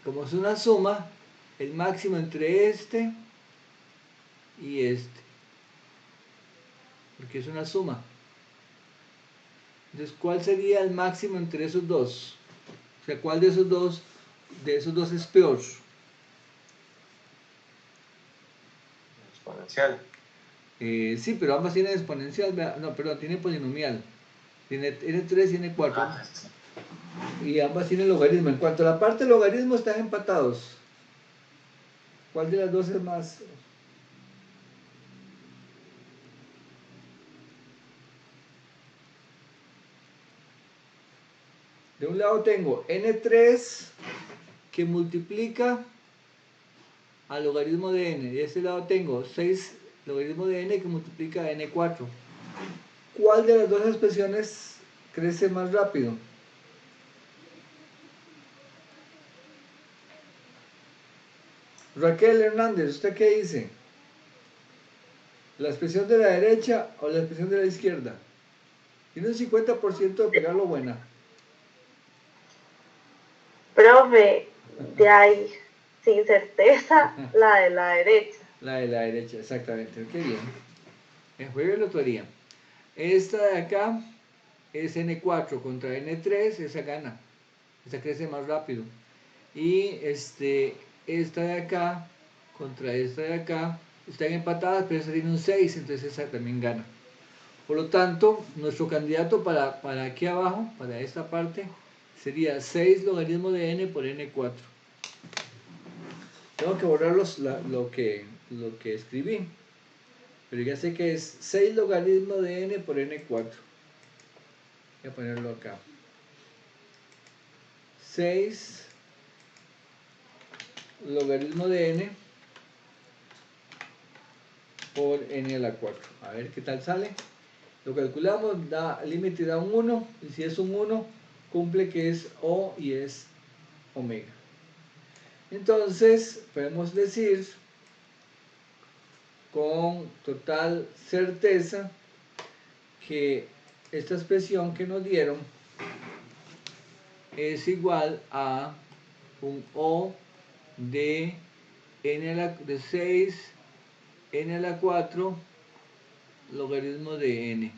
como es una suma, el máximo entre este y este, porque es una suma. Entonces, ¿cuál sería el máximo entre esos dos? O sea, ¿cuál de esos dos es peor? Exponencial. Sí, pero ambas tienen exponencial, no, perdón, tiene polinomial. Tiene n3 y n4. Sí. Y ambas tienen logaritmo. En cuanto a la parte de logaritmo, están empatados. ¿Cuál de las dos es más? De un lado tengo n3 que multiplica al logaritmo de n. Y de este lado tengo 6 logaritmo de n que multiplica a n4. ¿Cuál de las dos expresiones crece más rápido? Raquel Hernández, ¿usted qué dice? ¿La expresión de la derecha o la expresión de la izquierda? Tiene un 50% de pegarlo buena. Profe, de ahí, sin certeza, la de la derecha. La de la derecha, exactamente. Qué bien. Juegue lotería. Esta de acá es N4 contra N3, esa gana. Esa crece más rápido. Y esta de acá contra esta de acá están empatadas, pero esta tiene un 6, entonces esa también gana. Por lo tanto, nuestro candidato para aquí abajo, para esta parte, sería 6 logaritmo de n por n4. Tengo que borrar lo que escribí, pero ya sé que es 6 logaritmo de n por n4. Voy a ponerlo acá. 6 logaritmo de n por n a la 4. A ver qué tal sale. Lo calculamos, el límite da un 1, y si es un 1, cumple que es O y es omega. Entonces, podemos decir con total certeza que esta expresión que nos dieron es igual a un O de 6 n a la 4 logaritmo de n.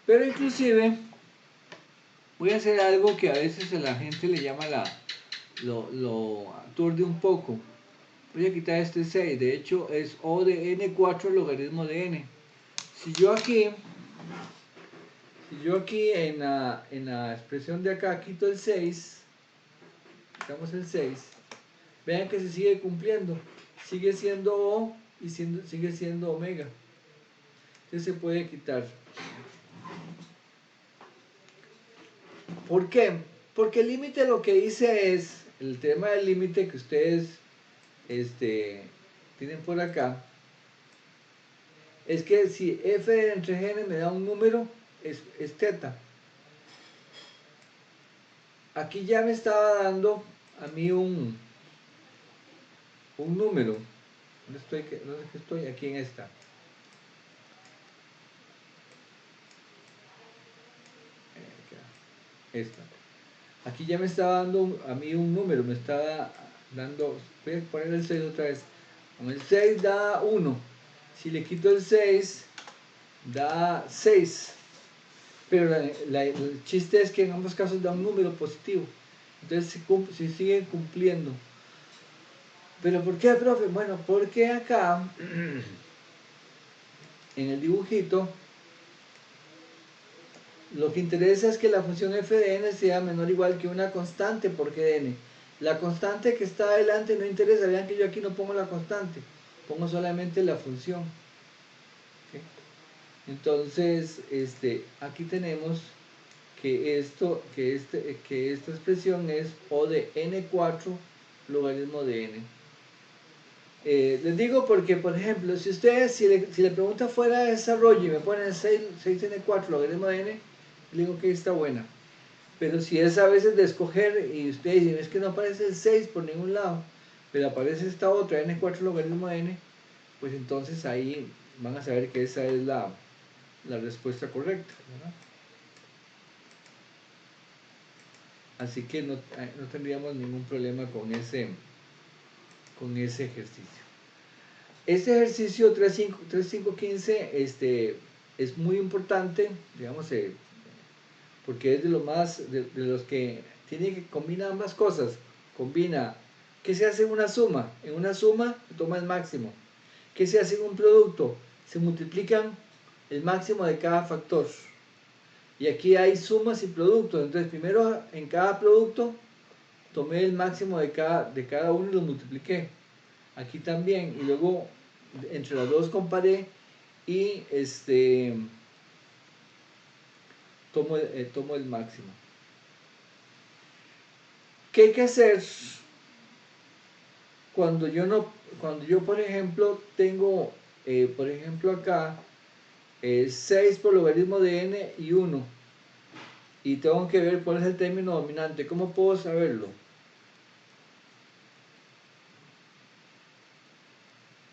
Pero inclusive voy a hacer algo que a veces a la gente le llama lo aturde un poco. Voy a quitar este 6, de hecho es O de n4 logaritmo de n. Si yo aquí en la expresión de acá quito el 6, quitamos el 6, vean que se sigue cumpliendo, sigue siendo O y sigue siendo omega. Entonces se puede quitar. ¿Por qué? Porque el límite lo que dice es, el tema del límite que ustedes tienen por acá, es que si f entre n me da un número, es teta. Aquí ya me estaba dando a mí un número. ¿Dónde estoy? ¿Dónde estoy? Aquí en esta. Esta. Aquí ya me estaba dando a mí un número, me estaba dando, voy a poner el 6 otra vez. Con el 6 da 1. Si le quito el 6, da 6. Pero el chiste es que en ambos casos da un número positivo. Entonces se sigue cumpliendo. ¿Pero por qué, profe? Bueno, porque acá, en el dibujito, lo que interesa es que la función f de n sea menor o igual que una constante por g de n. La constante que está adelante no interesa. Vean que yo aquí no pongo la constante, pongo solamente la función. ¿Okay? Entonces, aquí tenemos que esta expresión es O de n4 logaritmo de n. Les digo porque, por ejemplo, si ustedes, si le pregunta fuera de desarrollo y me ponen 6n4 logaritmo de n, le digo que está buena. Pero si es a veces de escoger y ustedes dicen, es que no aparece el 6 por ningún lado, pero aparece esta otra, n4 logaritmo de n, pues entonces ahí van a saber que esa es la respuesta correcta, ¿verdad? Así que no tendríamos ningún problema con ese ejercicio. Este ejercicio 3.5.15 es muy importante, digamos, porque es de lo más, de los que tiene que combinar ambas cosas. Combina, ¿qué se hace en una suma? En una suma se toma el máximo. ¿Qué se hace en un producto? Se multiplican el máximo de cada factor. Y aquí hay sumas y productos. Entonces primero en cada producto tomé el máximo de cada uno y lo multipliqué. Aquí también. Y luego entre las dos comparé y tomo el máximo. ¿Qué hay que hacer cuando yo por ejemplo tengo, por ejemplo acá, 6 por logaritmo de n y 1, y tengo que ver cuál es el término dominante? ¿Cómo puedo saberlo?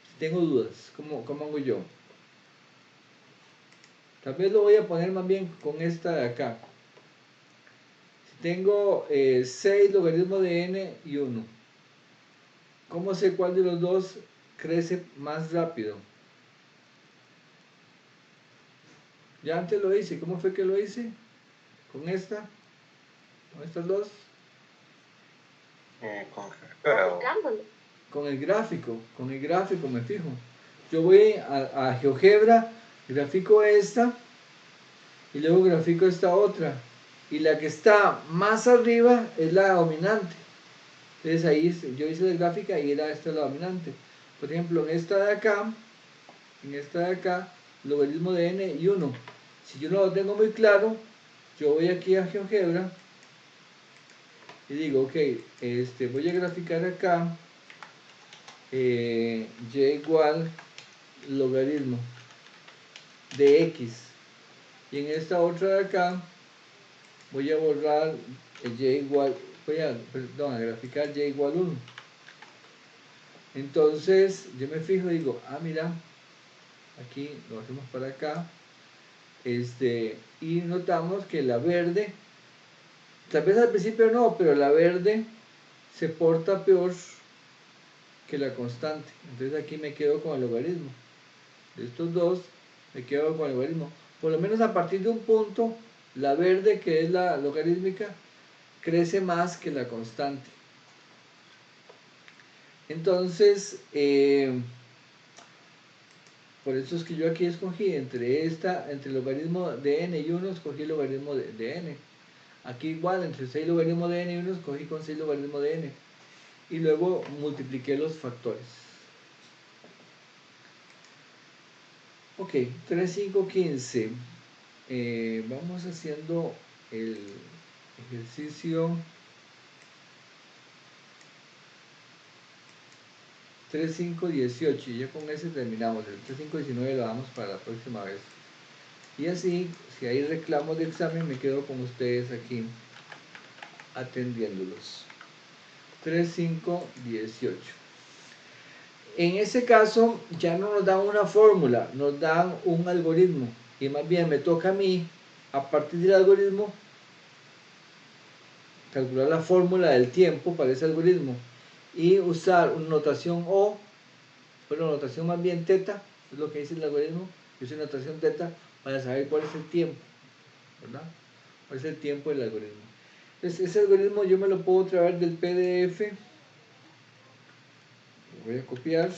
Si tengo dudas, ¿cómo hago yo? Tal vez lo voy a poner más bien con esta de acá. Si tengo 6 logaritmo de n y 1, ¿cómo sé cuál de los dos crece más rápido? Ya antes lo hice. ¿Cómo fue que lo hice? ¿Con estas dos? Con el gráfico me fijo. Yo voy a GeoGebra, grafico esta y luego grafico esta otra. Y la que está más arriba es la dominante. Entonces ahí yo hice la gráfica y esta es la dominante. Por ejemplo, en esta de acá, logaritmo de n y 1. Si yo no lo tengo muy claro, yo voy aquí a GeoGebra y digo, ok, voy a graficar acá y igual logaritmo de x, y en esta otra de acá voy a borrar voy a graficar y igual 1. Entonces yo me fijo y digo, mira, aquí lo hacemos para acá, y notamos que la verde, tal vez al principio no, pero la verde se porta peor que la constante. Entonces aquí me quedo con el logaritmo de estos dos, me quedo con el logaritmo. Por lo menos a partir de un punto, la verde, que es la logarítmica, crece más que la constante. Entonces, por eso es que yo aquí escogí entre el logaritmo de n y 1, escogí el logaritmo de n. Aquí igual, entre 6 logaritmo de n y 1, escogí con 6 logaritmo de n. Y luego multipliqué los factores. Ok, 3, 5, 15. Vamos haciendo el ejercicio 3, 5, 18. Y ya con ese terminamos. El 3, 5, 19 lo damos para la próxima vez. Y así, si hay reclamos de examen, me quedo con ustedes aquí atendiéndolos. 3518. En ese caso ya no nos dan una fórmula, nos dan un algoritmo, y más bien me toca a mí, a partir del algoritmo, calcular la fórmula del tiempo para ese algoritmo y usar una notación O, bueno, notación más bien teta, es lo que dice el algoritmo, yo uso notación teta para saber cuál es el tiempo, ¿verdad? Cuál es el tiempo del algoritmo. Entonces ese algoritmo yo me lo puedo traer del PDF, lo voy a copiar,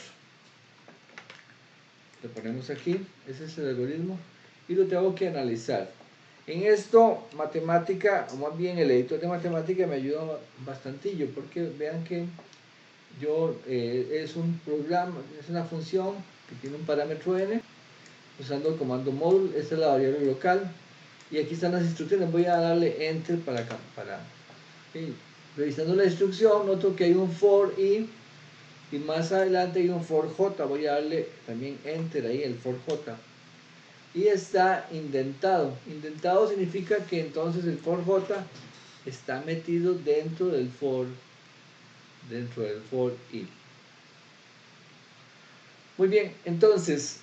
lo ponemos aquí, ese es el algoritmo, y lo tengo que analizar. En esto, matemática, o más bien el editor de matemática me ayuda bastantillo, porque vean que yo es un programa, es una función que tiene un parámetro n, usando el comando module, esta es la variable local, y aquí están las instrucciones, voy a darle enter para acá, ¿sí? Revisando la instrucción, noto que hay un for i, y más adelante hay un for j, voy a darle también enter ahí, el for j, y está indentado. Indentado significa que entonces el for j está metido dentro del for i. Muy bien, entonces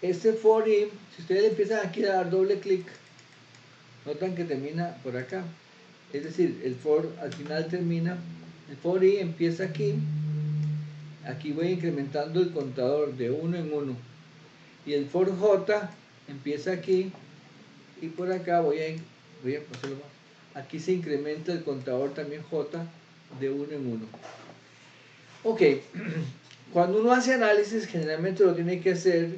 este for i, si ustedes empiezan aquí a dar doble clic, notan que termina por acá, es decir, el for al final termina, el for i empieza aquí voy incrementando el contador de 1 en 1, y el for j empieza aquí, y por acá voy a pasarlo más, aquí se incrementa el contador también j de 1 en 1. Ok, cuando uno hace análisis generalmente lo tiene que hacer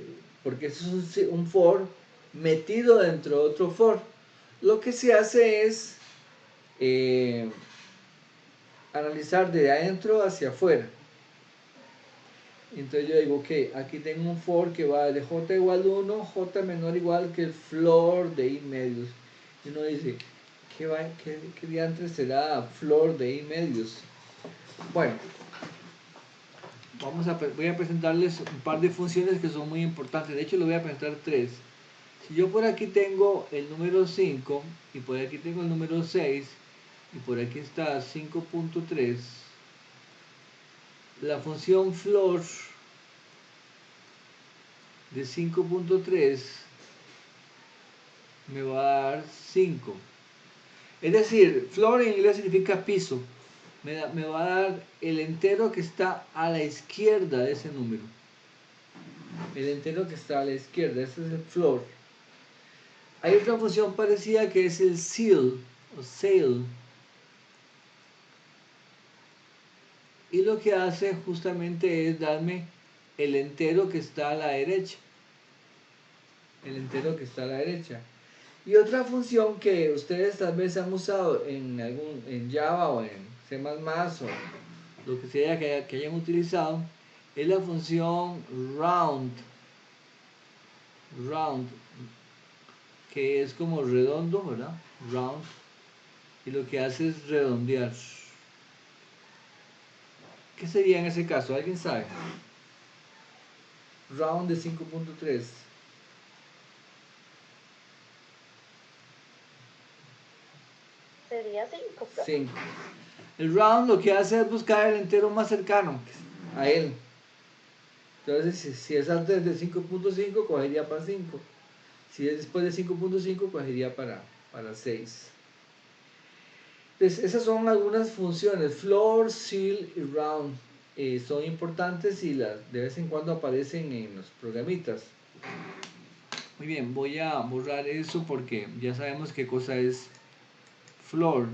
porque eso es un for metido dentro de otro for. Lo que se hace es analizar de adentro hacia afuera. Entonces yo digo, ok, aquí tengo un for que va de j igual a 1, j menor igual que el floor de i medios. Y uno dice, ¿qué diantre será floor de i medios? Bueno, voy a presentarles un par de funciones que son muy importantes. De hecho, les voy a presentar tres. Si yo por aquí tengo el número 5, y por aquí tengo el número 6, y por aquí está 5.3, la función floor de 5.3 me va a dar 5. Es decir, floor en inglés significa piso. Me va a dar el entero que está a la izquierda de ese número. El entero que está a la izquierda, ese es el floor. Hay otra función parecida que es el ceil, o ceil. Y lo que hace justamente es darme el entero que está a la derecha. El entero que está a la derecha. Y otra función que ustedes tal vez han usado en Java o en C++ o lo que sea que hayan utilizado, es la función round, que es como redondo, ¿verdad? Round, y lo que hace es redondear. ¿Qué sería en ese caso? ¿Alguien sabe? Round de 5.3. Sería 5, profe. 5. El round lo que hace es buscar el entero más cercano a él. Entonces, si es antes de 5.5, cogería para 5. Si es después de 5.5, cogería para 6. Entonces, esas son algunas funciones. Floor, ceil y round. Son importantes y de vez en cuando aparecen en los programitas. Muy bien, voy a borrar eso porque ya sabemos qué cosa es floor.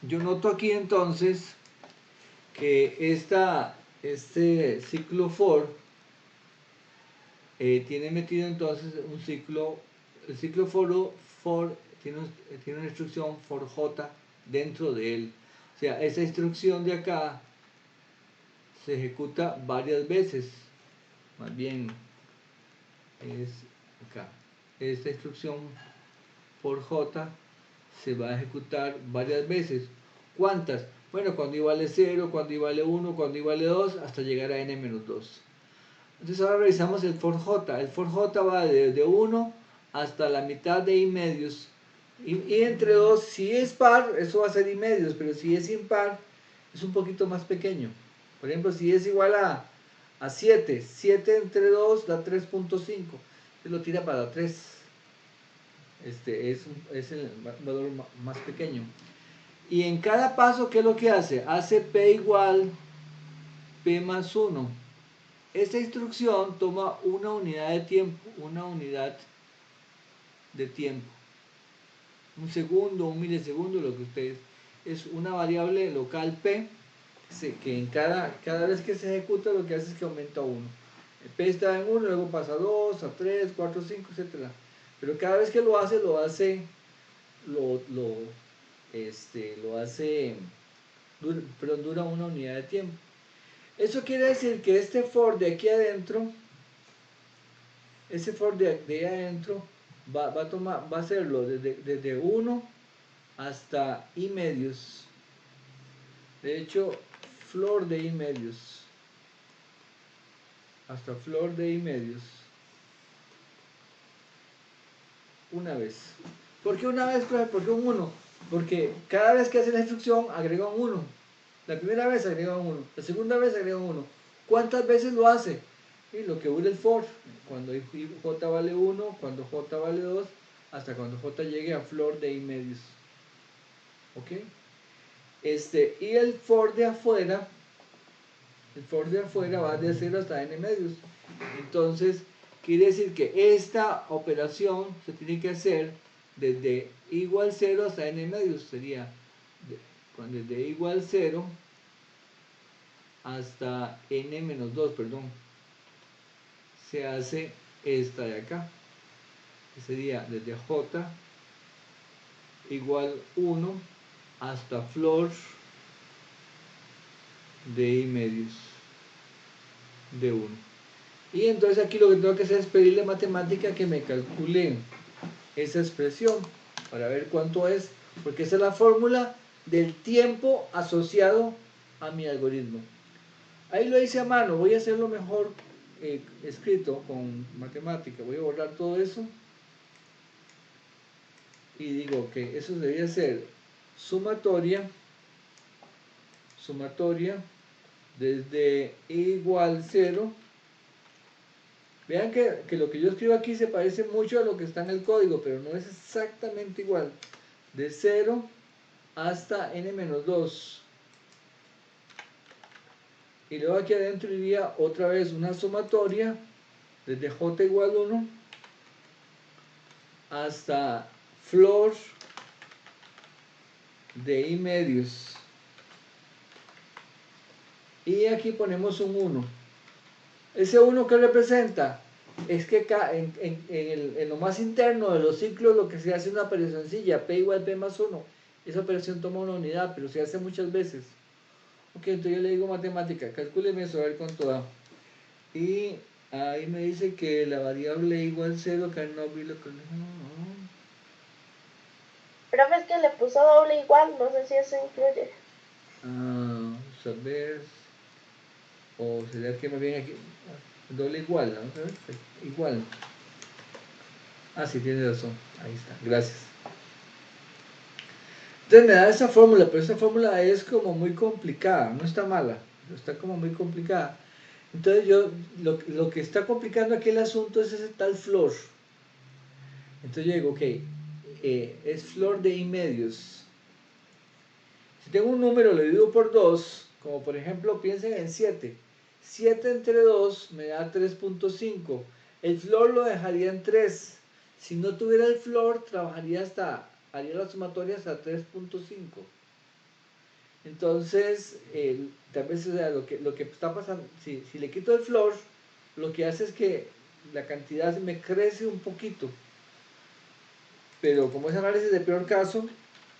Yo noto aquí entonces que este ciclo for tiene metido entonces un ciclo, el ciclo for tiene una instrucción for j dentro de él. O sea, esa instrucción de acá se ejecuta varias veces, más bien es acá. Esta instrucción for j se va a ejecutar varias veces. ¿Cuántas? Bueno, cuando i vale 0, cuando i vale 1, cuando i vale 2, hasta llegar a n-2. Entonces ahora revisamos el for j. El for j va de 1 hasta la mitad de i medios. Y entre 2, si es par, eso va a ser i medios, pero si es impar, es un poquito más pequeño. Por ejemplo, si es igual a 7, 7 entre 2 da 3.5. Se lo tira para 3. Es el valor más pequeño. Y en cada paso, ¿qué es lo que hace? Hace p igual p más 1. Esta instrucción toma una unidad de tiempo, un segundo, un milisegundo, lo que ustedes, es una variable local p, que en cada vez que se ejecuta lo que hace es que aumenta 1. El p está en 1, luego pasa a 2, a 3, 4, 5, etc. Pero cada vez que lo hace, dura una unidad de tiempo. Eso quiere decir que este for de aquí adentro, ese for de ahí adentro, va a hacerlo desde 1 hasta i medios. De hecho, flor de i medios. Hasta flor de i medios. Una vez. ¿Por qué una vez? ¿Por qué un 1? Porque cada vez que hace la instrucción agrega un 1. La primera vez agrega un 1. La segunda vez agrega un 1. ¿Cuántas veces lo hace? Y lo que dura el for. Cuando j vale 1, cuando j vale 2, hasta cuando j llegue a flor de i medios. ¿Ok? Y el for de afuera va de 0 hasta n medios. Entonces, quiere decir que esta operación se tiene que hacer desde igual 0 hasta n medios. Sería desde igual 0 hasta n menos 2, perdón. Se hace esta de acá. Que sería desde j igual 1 hasta flor de i medios de 1. Y entonces aquí lo que tengo que hacer es pedirle a matemática que me calcule esa expresión para ver cuánto es, porque esa es la fórmula del tiempo asociado a mi algoritmo. Ahí lo hice a mano, voy a hacerlo mejor escrito con matemática. Voy a borrar todo eso y digo que eso debería ser sumatoria desde igual 0. Vean que lo que yo escribo aquí se parece mucho a lo que está en el código, pero no es exactamente igual. De 0 hasta n-2. Y luego aquí adentro iría otra vez una sumatoria desde j igual 1 hasta flor de i medios. Y aquí ponemos un 1. ¿Ese 1 qué representa? Es que en lo más interno de los ciclos lo que se hace es una operación sencilla, p igual p más 1. Esa operación toma una unidad, pero se hace muchas veces. Ok, entonces yo le digo matemática, calcúleme eso, a ver cuánto da. Y ahí me dice que la variable igual 0 cannot be local. Profe, es que le puso doble igual, no sé si eso incluye. Saber. O sería que más bien aquí. Doble igual, vamos a ver. Igual. Sí, tiene razón. Ahí está, gracias. Entonces me da esa fórmula, pero esa fórmula es como muy complicada, no está mala, está como muy complicada. Entonces lo que está complicando aquí el asunto es ese tal flor. Entonces yo digo, ok, es flor de i medios. Si tengo un número, lo divido por 2, como por ejemplo, piensen en 7. 7 entre 2 me da 3.5. El flor lo dejaría en 3. Si no tuviera el flor, haría la sumatoria hasta 3.5. Entonces, tal vez lo que está pasando, si le quito el flor, lo que hace es que la cantidad me crece un poquito. Pero como es análisis de peor caso,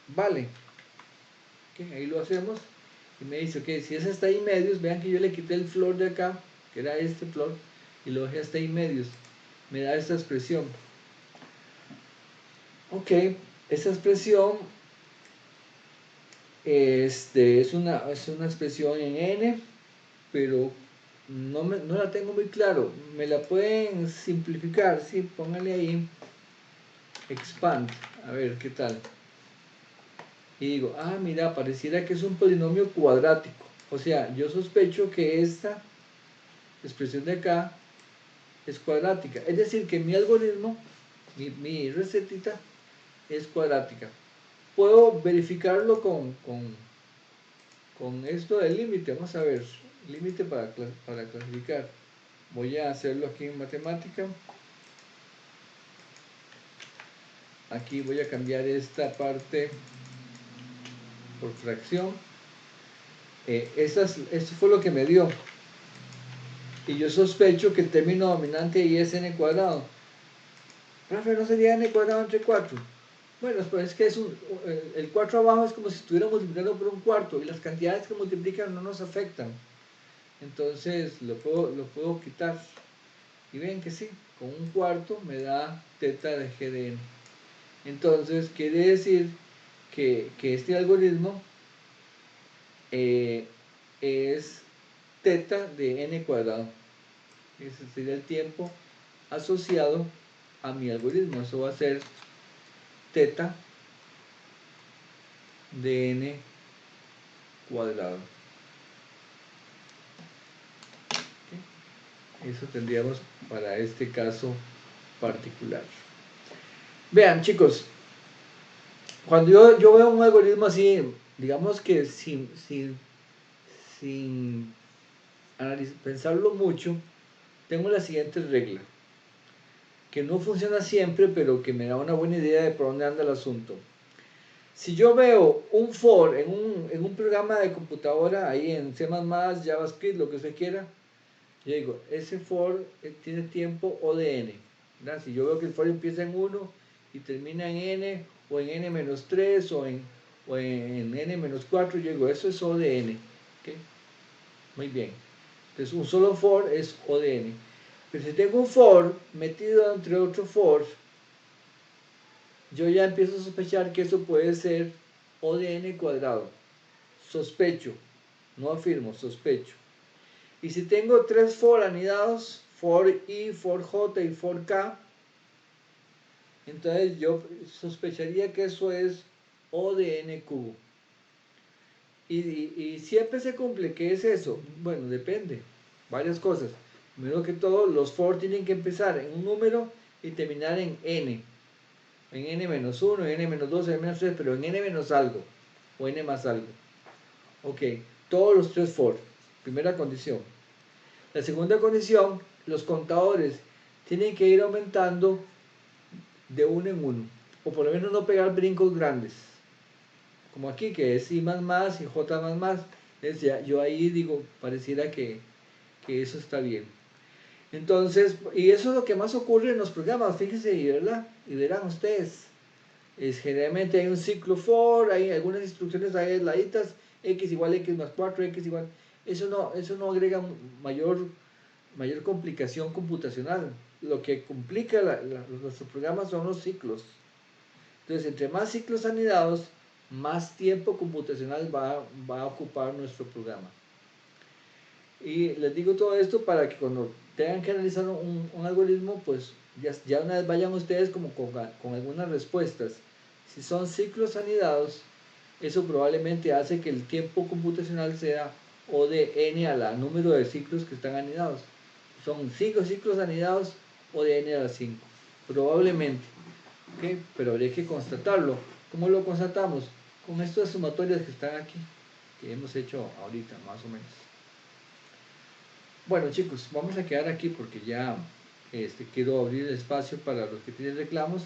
vale. Okay, ahí lo hacemos. Y me dice, ok, si ese está ahí medios, vean que yo le quité el flor de acá, que era este flor, y lo dejé hasta ahí medios. Me da esta expresión. Ok, esta expresión es una expresión en n, pero no la tengo muy claro. ¿Me la pueden simplificar? Sí, póngale ahí expand, a ver qué tal. Y digo, mira, pareciera que es un polinomio cuadrático. O sea, yo sospecho que esta expresión de acá es cuadrática. Es decir, que mi algoritmo, mi recetita, es cuadrática. Puedo verificarlo con esto del límite. Vamos a ver, límite para clasificar. Voy a hacerlo aquí en matemática. Aquí voy a cambiar esta parte por fracción. Esto fue lo que me dio. Y yo sospecho que el término dominante ahí es n cuadrado. Profe, ¿no sería n cuadrado entre 4? Bueno, pues es que el 4 abajo es como si estuviera multiplicando por un cuarto y las cantidades que multiplican no nos afectan. Entonces lo puedo quitar. Y ven que sí, con un cuarto me da teta de g de n. Entonces quiere decir que este algoritmo es teta de n cuadrado. Ese sería el tiempo asociado a mi algoritmo. Eso va a ser teta de n cuadrado. ¿Okay? Eso tendríamos para este caso particular. Vean, chicos, cuando yo veo un algoritmo así, digamos que sin pensarlo mucho, tengo la siguiente regla, que no funciona siempre, pero que me da una buena idea de por dónde anda el asunto. Si yo veo un for en un programa de computadora, ahí en C++, JavaScript, lo que usted quiera, yo digo, ese for tiene tiempo O de n. ¿Verdad? Si yo veo que el for empieza en 1 y termina en n, o en n-3, o en n-4, yo digo, eso es O de n. ¿Okay? Muy bien. Entonces, un solo for es O de n. Pero si tengo un for metido entre otro for, yo ya empiezo a sospechar que eso puede ser O de n cuadrado. Sospecho, no afirmo, sospecho. Y si tengo tres for anidados, for i, for j y for k, entonces yo sospecharía que eso es O de n cubo. Y siempre se cumple. ¿Qué es eso? Bueno, depende. Varias cosas. Primero que todo, los for tienen que empezar en un número y terminar en n. En n-1, en n-2, en n-3, pero en n menos algo. O n más algo. Ok, todos los tres for. Primera condición. La segunda condición, los contadores tienen que ir aumentando de uno en uno. O por lo menos no pegar brincos grandes. Como aquí, que es i más y j más. Yo ahí digo, pareciera que eso está bien. Entonces, y eso es lo que más ocurre en los programas, fíjense, ¿verdad? Y verán ustedes. Generalmente hay un ciclo for, hay algunas instrucciones ahí aisladitas, x igual x más 4, x igual... Eso no agrega mayor complicación computacional. Lo que complica nuestros programas son los ciclos. Entonces, entre más ciclos anidados, más tiempo computacional va a ocupar nuestro programa. Y les digo todo esto para que cuando tengan que analizar un algoritmo, pues ya una vez vayan ustedes como con algunas respuestas. Si son ciclos anidados, eso probablemente hace que el tiempo computacional sea O de n a la número de ciclos que están anidados. Son 5 ciclos anidados O de n a la 5. Probablemente. ¿Okay? Pero habría que constatarlo. ¿Cómo lo constatamos? Con estas sumatorias que están aquí, que hemos hecho ahorita, más o menos. Bueno, chicos, vamos a quedar aquí porque ya quiero abrir el espacio para los que tienen reclamos.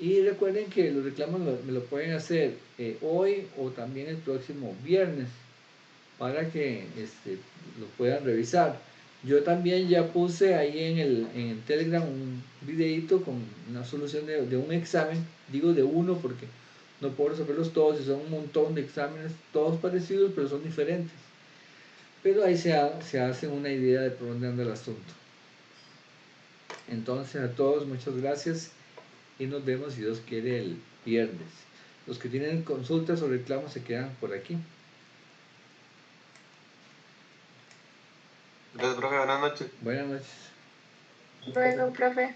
Y recuerden que los reclamos me lo pueden hacer hoy o también el próximo viernes para que lo puedan revisar. Yo también ya puse ahí en el Telegram un videito con una solución de un examen, digo de uno porque no puedo resolverlos todos y son un montón de exámenes, todos parecidos pero son diferentes. Pero ahí se hace una idea de por dónde anda el asunto. Entonces a todos muchas gracias y nos vemos si Dios quiere el viernes. Los que tienen consultas o reclamos se quedan por aquí. Gracias, profe. Buenas noches. Buenas noches. Bueno, profe.